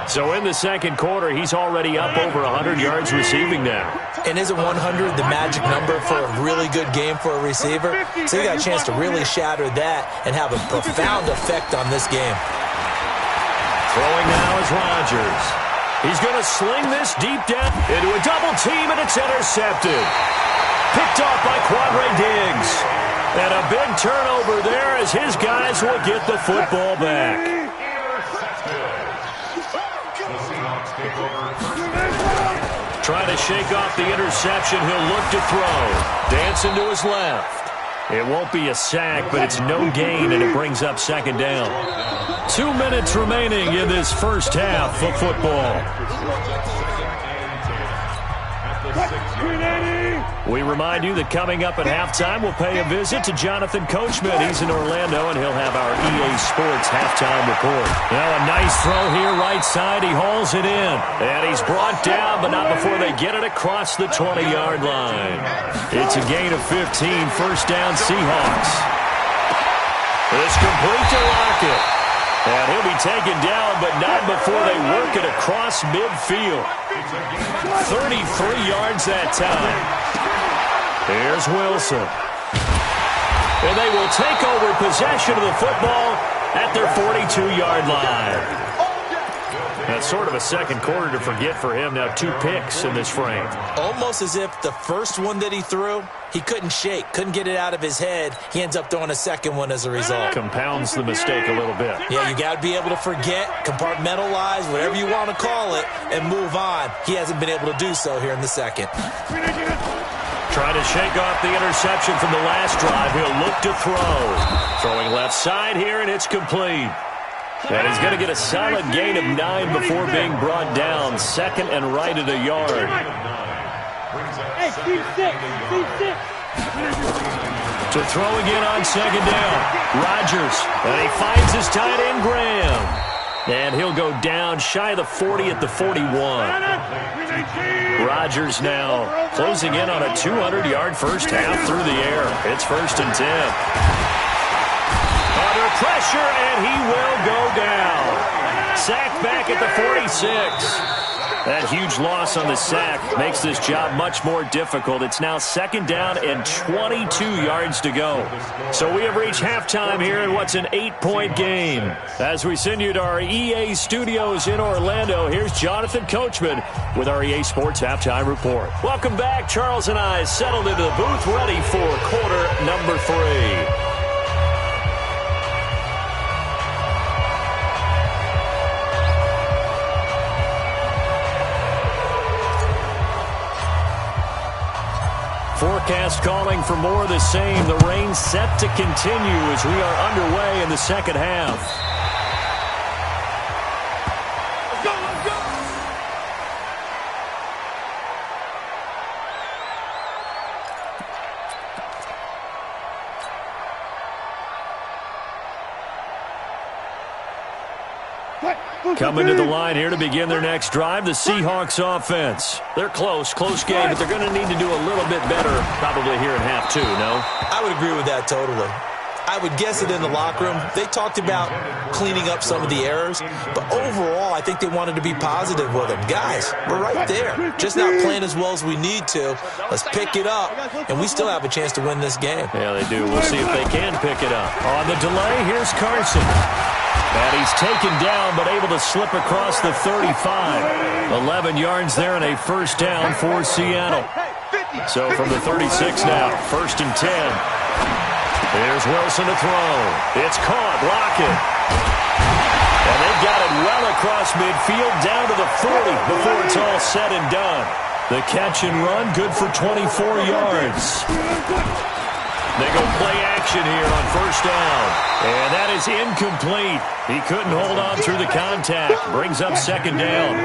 So in the second quarter, he's already up over 100 yards receiving now. And isn't 100 the magic number for a really good game for a receiver? So you got a chance to really shatter that and have a profound effect on this game. Throwing now is Rodgers. He's going to sling this deep down into a double team, and it's intercepted. Picked off by Quandre Diggs. And a big turnover there as his guys will get the football back. Trying to shake off the interception. He'll look to throw. Dancing to his left. It won't be a sack, but it's no gain, and it brings up second down. 2 minutes remaining in this first half of football. We remind you that coming up at halftime, we'll pay a visit to Jonathan Coachman. He's in Orlando, and he'll have our EA Sports halftime report. Now a nice throw here, right side. He hauls it in, and he's brought down, but not before they get it across the 20-yard line. It's a gain of 15, first down Seahawks. It's complete to Lockett. And he'll be taken down, but not before they work it across midfield. 33 yards that time. Here's Wilson. And they will take over possession of the football at their 42-yard line. That's sort of a second quarter to forget for him. Now 2 picks in this frame. Almost as if the first one that he threw, he couldn't shake, couldn't get it out of his head. He ends up throwing a second one as a result. Compounds the mistake a little bit. Yeah, you got to be able to forget, compartmentalize, whatever you want to call it, and move on. He hasn't been able to do so here in the second. Trying to shake off the interception from the last drive. He'll look to throw. Throwing left side here, and it's complete. And he's going to get a solid gain of 9 before being brought down. Second and right at a yard. To throw again on second down. Rodgers. And he finds his tight end, Graham. And he'll go down shy of the 40 at the 41. Rodgers now closing in on a 200-yard first half through the air. It's first and 10. Under pressure, and he will go down. Sack back at the 46. That huge loss on the sack makes this job much more difficult. It's now second down and 22 yards to go. So we have reached halftime here in what's an 8-point game. As we send you to our EA studios in Orlando, here's Jonathan Coachman with our EA Sports Halftime Report. Welcome back. Charles and I settled into the booth ready for quarter number 3. Forecast calling for more of the same. The rain set to continue as we are underway in the second half. Let's go, let's go! Coming to the line here to begin their next drive, the Seahawks offense. They're close game, but they're going to need to do a little bit better probably here in half 2, no? I would agree with that totally. I would guess it in the locker room. They talked about cleaning up some of the errors, but overall, I think they wanted to be positive with them. Guys, we're right there. Just not playing as well as we need to. Let's pick it up, and we still have a chance to win this game. Yeah, they do. We'll see if they can pick it up. On the delay, here's Carson. And he's taken down, but able to slip across the 35. 11 yards there and a first down for Seattle. So from the 36 now, first and 10. Here's Wilson to throw. It's caught. Lockett. And they've got it well across midfield down to the 40 before it's all said and done. The catch and run, good for 24 yards. They go play action here on first down. And that is incomplete. He couldn't hold on through the contact. Brings up second down.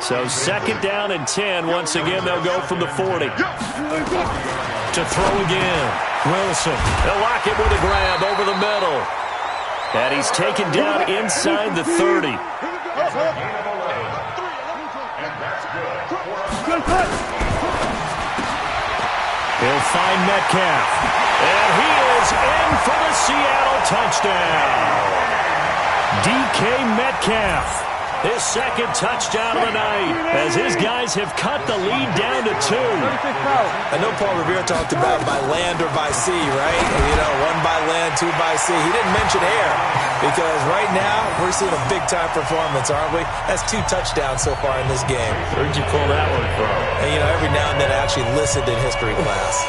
So second down and 10. Once again, they'll go from the 40. To throw again. Wilson. They'll lock it with a grab over the middle. And he's taken down inside the 30. He'll find Metcalf. And he is in for the Seattle touchdown. DK Metcalf. His second touchdown of the night as his guys have cut the lead down to 2. I know Paul Revere talked about by land or by sea, right? You know, 1 by land, 2 by sea. He didn't mention air because right now we're seeing a big-time performance, aren't we? That's 2 touchdowns so far in this game. Where'd you pull that one from? And, you know, every now and then I actually listened in history class.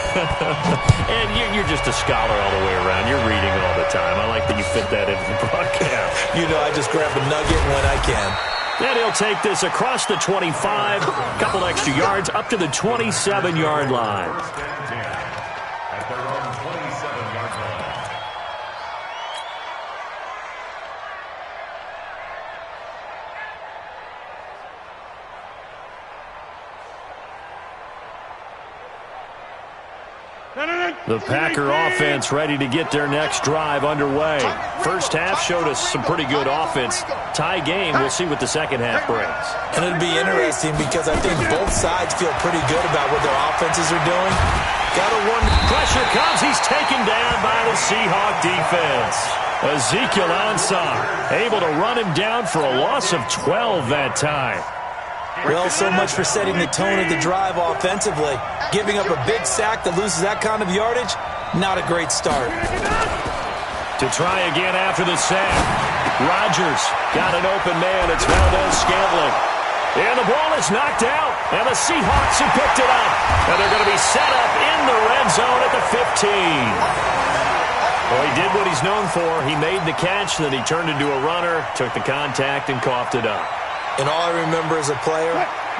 And you're just a scholar all the way around. You're reading all the time. I like that you fit that into the broadcast. You know, I just grab a nugget when I can. And he'll take this across the 25. Couple extra extra yards up to the 27-yard line. First and 10 at their own 27-yard line. The Packer offense ready to get their next drive underway. First half showed us some pretty good offense. Tie game, we'll see what the second half brings. And it'll be interesting because I think both sides feel pretty good about what their offenses are doing. Gotta wonder. Pressure comes. He's taken down by the Seahawk defense. Ezekiel Ansah able to run him down for a loss of 12 that time. Well, so much for setting the tone of the drive offensively. Giving up a big sack that loses that kind of yardage, not a great start. To try again after the sack. Rodgers got an open man. It's Valdez-Scantling. And the ball is knocked out. And the Seahawks have picked it up. And they're going to be set up in the red zone at the 15. Well, he did what he's known for. He made the catch, then he turned into a runner, took the contact, and coughed it up. And all I remember as a player,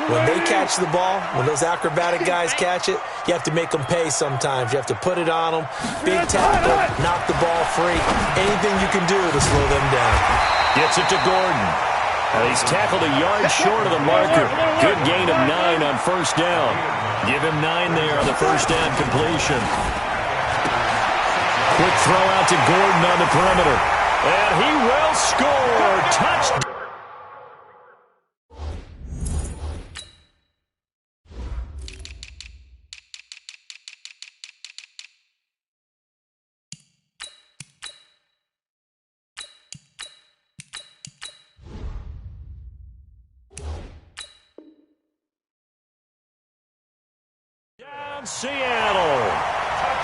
when they catch the ball, when those acrobatic guys catch it, you have to make them pay sometimes. You have to put it on them. Big tackle, knock the ball free. Anything you can do to slow them down. Gets it to Gordon. He's tackled a yard short of the marker. Good gain of 9 on first down. Give him 9 there on the first down completion. Quick throw out to Gordon on the perimeter. And he will score. Touchdown. Seattle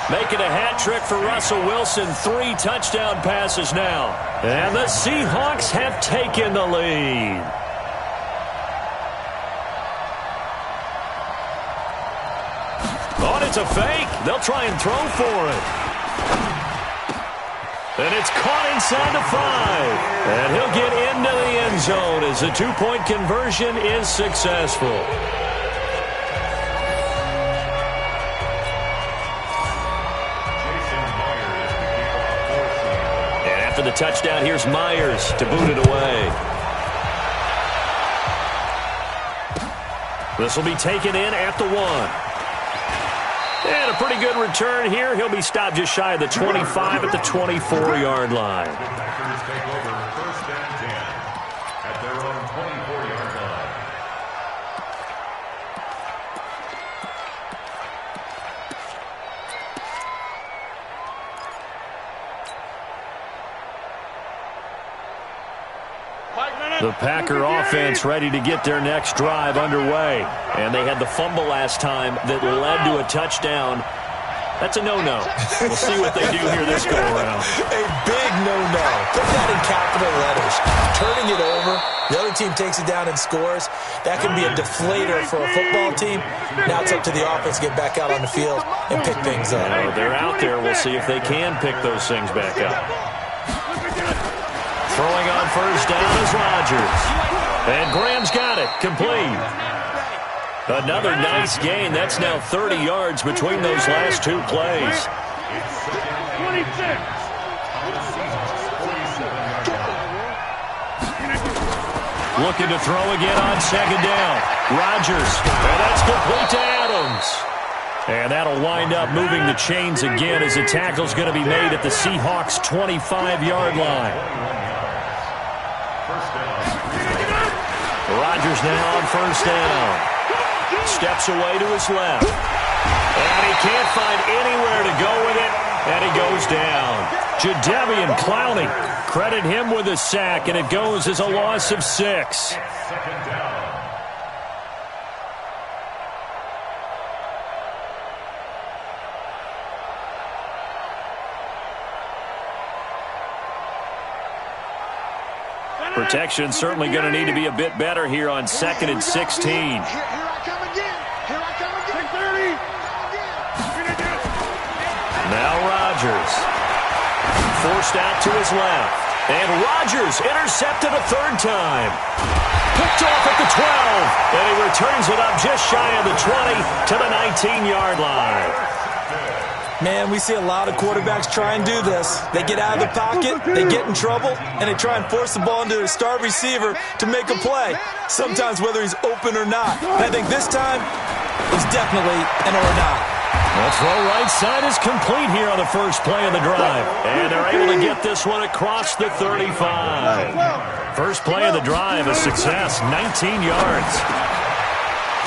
making a hat trick for Russell Wilson. 3 touchdown passes now. And the Seahawks have taken the lead. Oh, it's a fake. They'll try and throw for it. And it's caught inside the 5. And he'll get into the end zone as the 2-point conversion is successful. For the touchdown, here's Myers to boot it away. This will be taken in at the 1. And a pretty good return here. He'll be stopped just shy of the 25 at the 24-yard line. The Packers take over first and 10 at their own 24-yard line. The Packer offense ready to get their next drive underway. And they had the fumble last time that led to a touchdown. That's a no-no. We'll see what they do here this go-around. A big no-no. Put that in capital letters. Turning it over, the other team takes it down and scores. That can be a deflator for a football team. Now it's up to the offense to get back out on the field and pick things up. They're out there. We'll see if they can pick those things back up. Throwing on first down is Rodgers. And Graham's got it. Complete. Another nice gain. That's now 30 yards between those last 2 plays. 26. Looking to throw again on second down. Rodgers. And that's complete to Adams. And that'll wind up moving the chains again as the tackle's going to be made at the Seahawks' 25-yard line. Rodgers now on first down. Steps away to his left. And he can't find anywhere to go with it. And he goes down. Jadeveon Clowney. Credit him with a sack, and it goes as a loss of 6. Second down. Protection certainly going to need to be a bit better here on 2nd and 16. Here I come again. Here I come again. 30. Now Rodgers. Forced out to his left. And Rodgers intercepted a 3rd time. Picked off at the 12. And he returns it up just shy of the 20 to the 19-yard line. Man, we see a lot of quarterbacks try and do this. They get out of the pocket, they get in trouble, and they try and force the ball into their star receiver to make a play, sometimes whether he's open or not. And I think this time, he's definitely an or not. The throw right side is complete here on the first play of the drive. And they're able to get this one across the 35. First play of the drive, a success, 19 yards.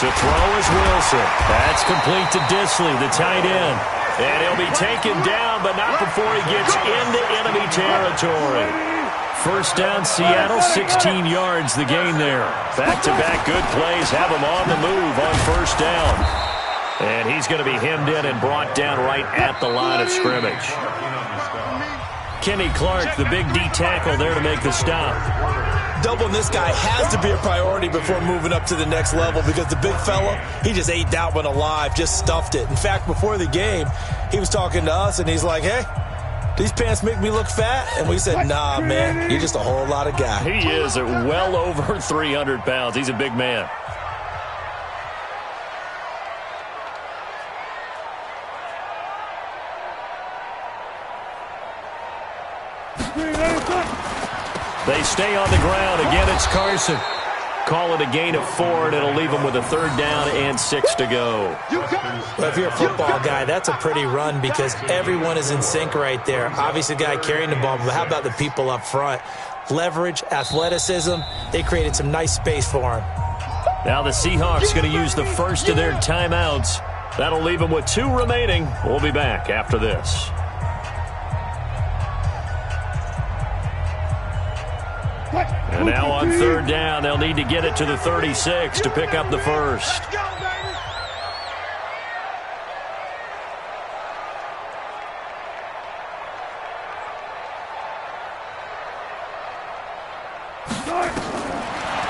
To throw is Wilson. That's complete to Disley, the tight end. And he'll be taken down, but not before he gets into enemy territory. First down, Seattle, 16 yards the gain there. Back-to-back good plays have him on the move on first down. And he's going to be hemmed in and brought down right at the line of scrimmage. Kenny Clark, the big D tackle there to make the stop. Doubling this guy has to be a priority before moving up to the next level because the big fella, he just ate that one alive, just stuffed it. In fact, before the game, he was talking to us, and he's like, hey, these pants make me look fat? And we said, nah, man, you're just a whole lot of guy. He is at well over 300 pounds. He's a big man. They stay on the ground. Again, it's Carson. Call it a gain of 4, and it'll leave them with a third down and 6 to go. Well, if you're a football guy, that's a pretty run because everyone is in sync right there. Obviously, the guy carrying the ball, but how about the people up front? Leverage, athleticism, they created some nice space for him. Now the Seahawks going to use the first of their timeouts. That'll leave them with 2 remaining. We'll be back after this. And now on third down, they'll need to get it to the 36 to pick up the first.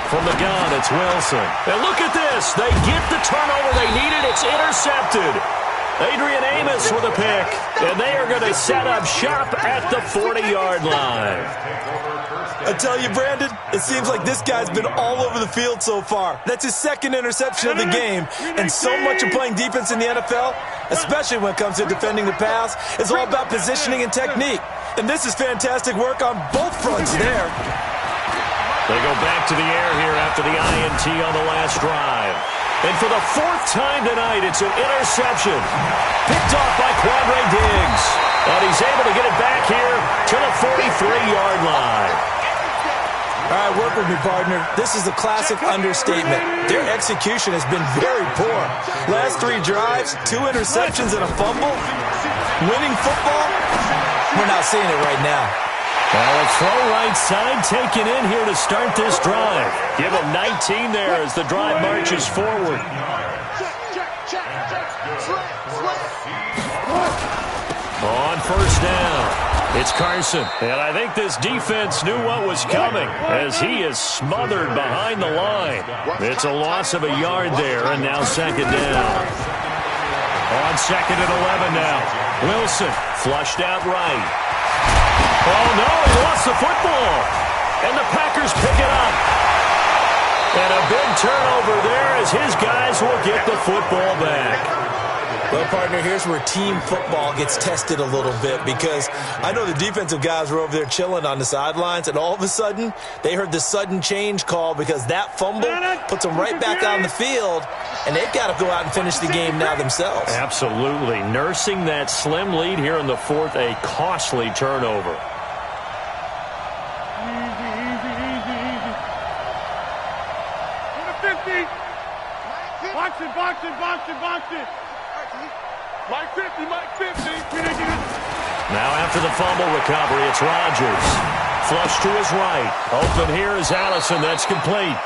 From the gun, it's Wilson. And look at this. They get the turnover they needed. It's intercepted. Adrian Amos with a pick. And they are going to set up shop at the 40-yard line. I tell you, Brandon, it seems like this guy's been all over the field so far. That's his second interception of the game. And so much of playing defense in the NFL, especially when it comes to defending the pass, is all about positioning and technique. And this is fantastic work on both fronts there. They go back to the air here after the INT on the last drive. And for the 4th time tonight, it's an interception. Picked off by Quandre Diggs. And he's able to get it back here to the 43-yard line. All right, work with me, partner. This is a classic understatement. Their execution has been very poor. Last 3 drives, 2 interceptions and a fumble. Winning football? We're not seeing it right now. Well, a throw right side taken in here to start this drive. Give him 19 there as the drive marches forward. On first down. It's Carson, and I think this defense knew what was coming as he is smothered behind the line. It's a loss of a yard there, and now second down. On second and 11 now. Wilson flushed out right. Oh, no, he lost the football. And the Packers pick it up. And a big turnover there as his guys will get the football back. Well, partner, here's where team football gets tested a little bit because I know the defensive guys were over there chilling on the sidelines, and all of a sudden, they heard the sudden change call because that fumble puts them right back on the field, and they've got to go out and finish the game now themselves. Absolutely. Nursing that slim lead here in the 4th, a costly turnover. Box it. Mike 50. Now after the fumble recovery, it's Rodgers. Flush to his right. Open here is Allison. That's complete.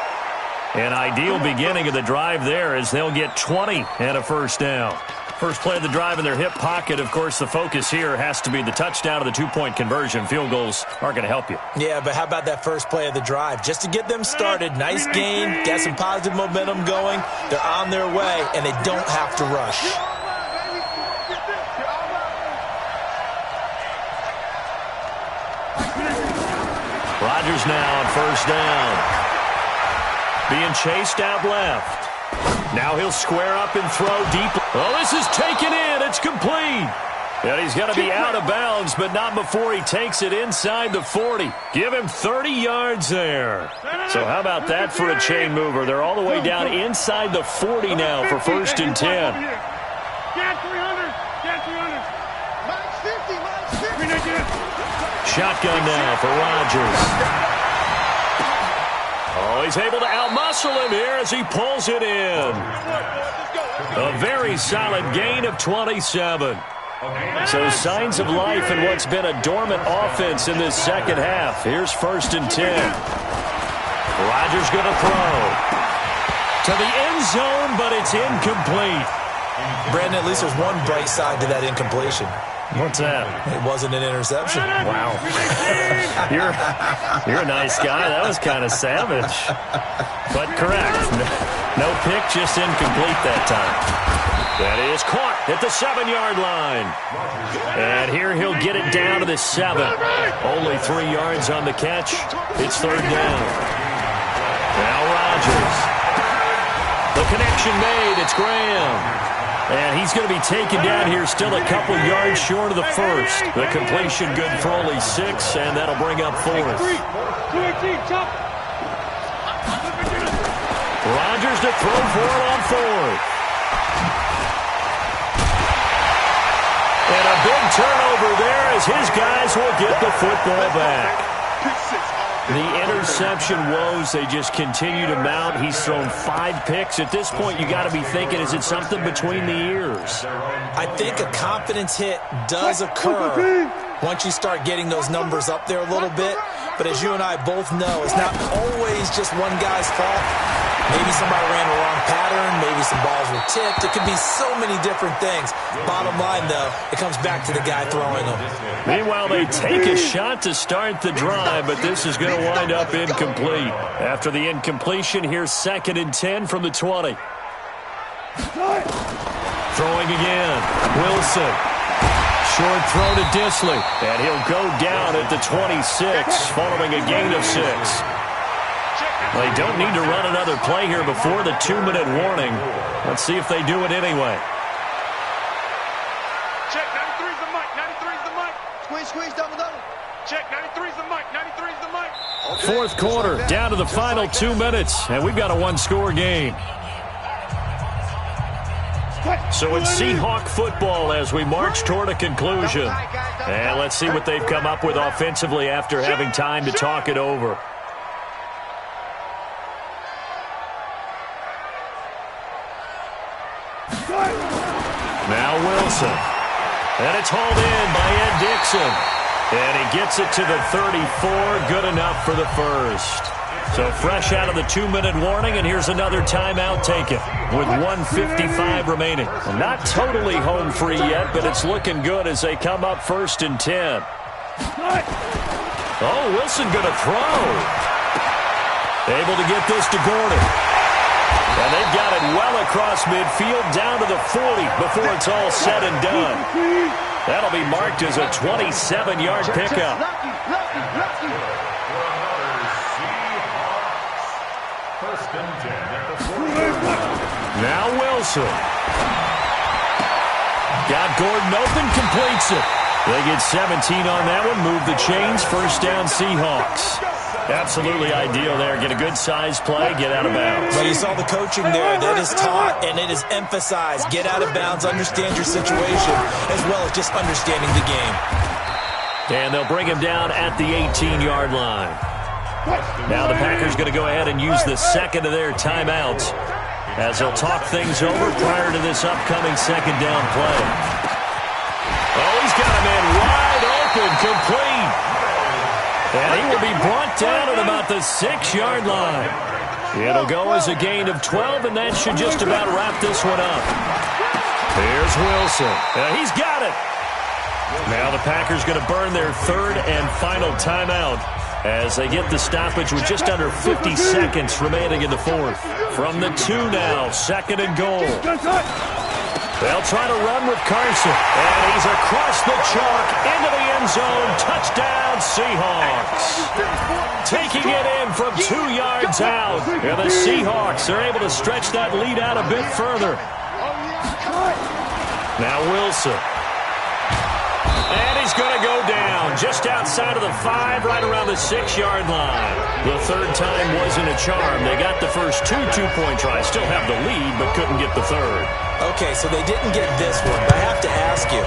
An ideal beginning of the drive there as they'll get 20 and a first down. First play of the drive in their hip pocket. Of course, the focus here has to be the touchdown of the 2-point conversion. Field goals aren't going to help you. Yeah, but how about that first play of the drive? Just to get them started, nice gain, got some positive momentum going. They're on their way, and they don't have to rush. Rodgers now on first down. being chased out left. Now he'll square up and throw deep. Oh, this is taken in. It's complete. And he's going to be out of bounds, but not before he takes it inside the 40. Give him 30 yards there. So how about that for a chain mover? They're all the way down inside the 40 now for 1st and 10. Get 300. Get 300. Minus 50. Shotgun now for Rodgers. Oh, he's able to outmuscle him here as he pulls it in. A very solid gain of 27. So signs of life in what's been a dormant offense in this second half. Here's 1st and 10. Rodgers going to throw to the end zone, but it's incomplete. Brandon, at least there's one bright side to that incompletion. What's that? It wasn't an interception. Wow. You're a nice guy. That was kind of savage. But correct. No pick, just incomplete that time. That is caught at the 7-yard line. And here he'll get it down to the 7. Only 3 yards on the catch. It's 3rd down. Now Rodgers. The connection made. It's Graham. And he's going to be taken down here still a couple yards short of the 1st. The completion good for only 6, and that'll bring up 4th. Rodgers to throw for it on 4th. And a big turnover there as his guys will get the football back. The interception woes, they just continue to mount. He's thrown 5 picks. At this point, you got to be thinking, is it something between the ears? I think a confidence hit does occur once you start getting those numbers up there a little bit. But as you and I both know, it's not always just one guy's fault. Maybe somebody ran the wrong pattern. Maybe some balls were tipped. It could be so many different things. Bottom line, though, it comes back to the guy throwing them. Meanwhile, they take a shot to start the drive, but this is going to wind up incomplete. After the incompletion, here's 2nd and 10 from the 20. Throwing again. Wilson. Short throw to Disley. And he'll go down at the 26 following a gain of 6. They don't need to run another play here before the 2-minute warning. Let's see if they do it anyway. Check, 93's the mic, 93's the mic. Squeeze, double. Check, 93's the mic, 93's the mic. 4th quarter, down to the final 2 minutes, and we've got a 1-score game. So it's Seahawk football as we march toward a conclusion. And let's see what they've come up with offensively after having time to talk it over. Now Wilson. And it's hauled in by Ed Dixon. And he gets it to the 34. Good enough for the 1st. So fresh out of the 2-minute warning, and here's another timeout taken with 1:55 remaining. Not totally home free yet, but it's looking good as they come up 1st and 10. Oh, Wilson going to throw. Able to get this to Gordon. And they've got it well across midfield down to the 40 before it's all said and done. That'll be marked as a 27-yard pickup. Now Wilson. Got Gordon open, completes it. They get 17 on that one, move the chains, 1st down Seahawks. Absolutely ideal there. Get a good size play, get out of bounds. Well, you saw the coaching there. That is taught and it is emphasized. Get out of bounds, understand your situation, as well as just understanding the game. And they'll bring him down at the 18-yard line. Now the Packers going to go ahead and use the 2nd of their timeouts as they'll talk things over prior to this upcoming 2nd down play. Oh, he's got a man wide open, complete. And he will be brought down at about the 6-yard line. It'll go as a gain of 12, and that should just about wrap this one up. Here's Wilson. He's got it. Now the Packers going to burn their 3rd and final timeout as they get the stoppage with just under 50 seconds remaining in the 4th. From the 2 now, 2nd and goal. They'll try to run with Carson. And he's across the chalk into the end zone. Touchdown, Seahawks. Taking it in from 2 yards out. And the Seahawks are able to stretch that lead out a bit further. Now Wilson. And he's going to go down just outside of the 5, right around the 6-yard line. The third time wasn't a charm. They got the first 2 two-point tries. Still have the lead, but couldn't get the third. Okay, so they didn't get this one, but I have to ask you,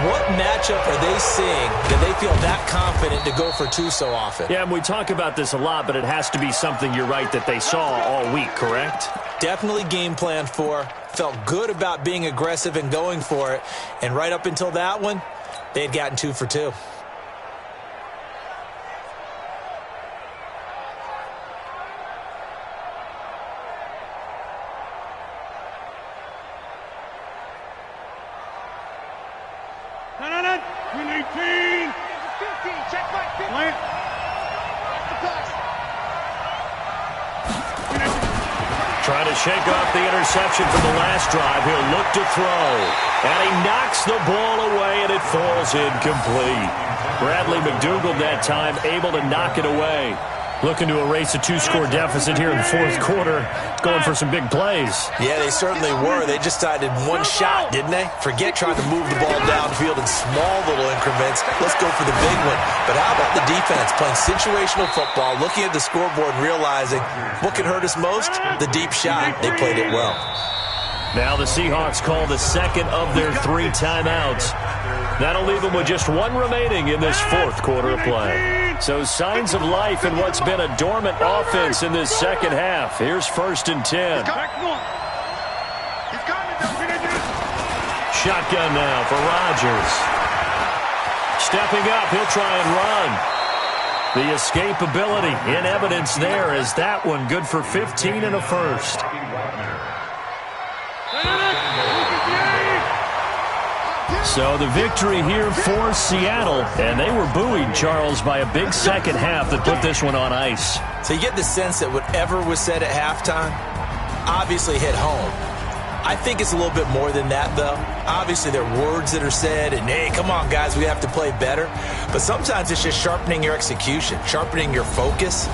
what matchup are they seeing that they feel that confident to go for 2 so often? Yeah, and we talk about this a lot, but it has to be something, you're right, that they saw all week, correct? Definitely game planned for, felt good about being aggressive and going for it, and right up until that one, they had gotten 2 for 2. Trying to shake off the interception from the last drive. He'll look to throw. And he knocks the ball away, and it falls incomplete. Bradley McDougald that time able to knock it away. Looking to erase a 2-score deficit here in the fourth quarter. Going for some big plays. Yeah, they certainly were. They just decided one shot, didn't they? Forget trying to move the ball downfield in small little increments. Let's go for the big one. But how about the defense playing situational football, looking at the scoreboard and realizing what can hurt us most? The deep shot. They played it well. Now the Seahawks call the second of their 3 timeouts. That'll leave them with just 1 remaining in this fourth quarter of play. So signs of life in what's been a dormant offense in this second half. Here's 1st and 10. Shotgun now for Rodgers. Stepping up, he'll try and run. The escapability in evidence there is that one good for 15 and a first. So the victory here for Seattle, and they were buoyed, Charles, by a big second half that put this one on ice. So you get the sense that whatever was said at halftime obviously hit home. I think it's a little bit more than that, though. Obviously, there are words that are said, and, hey, come on, guys, we have to play better. But sometimes it's just sharpening your execution, sharpening your focus,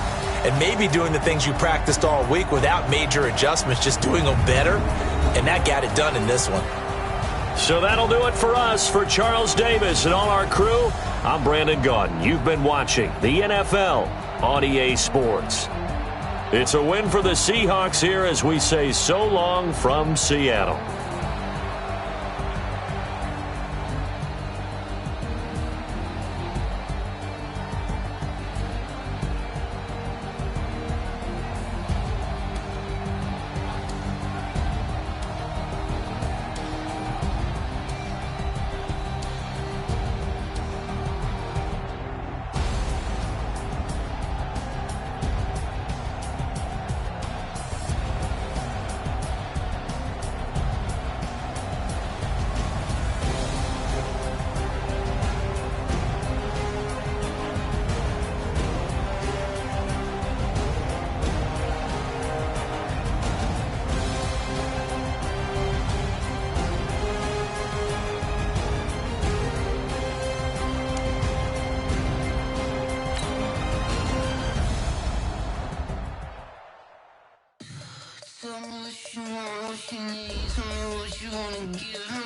and maybe doing the things you practiced all week without major adjustments, just doing them better, and that got it done in this one. So that'll do it for us. For Charles Davis and all our crew, I'm Brandon Gaudin. You've been watching the NFL on EA Sports. It's a win for the Seahawks here as we say so long from Seattle. Tell me what you want, what you need. Tell me what you wanna give.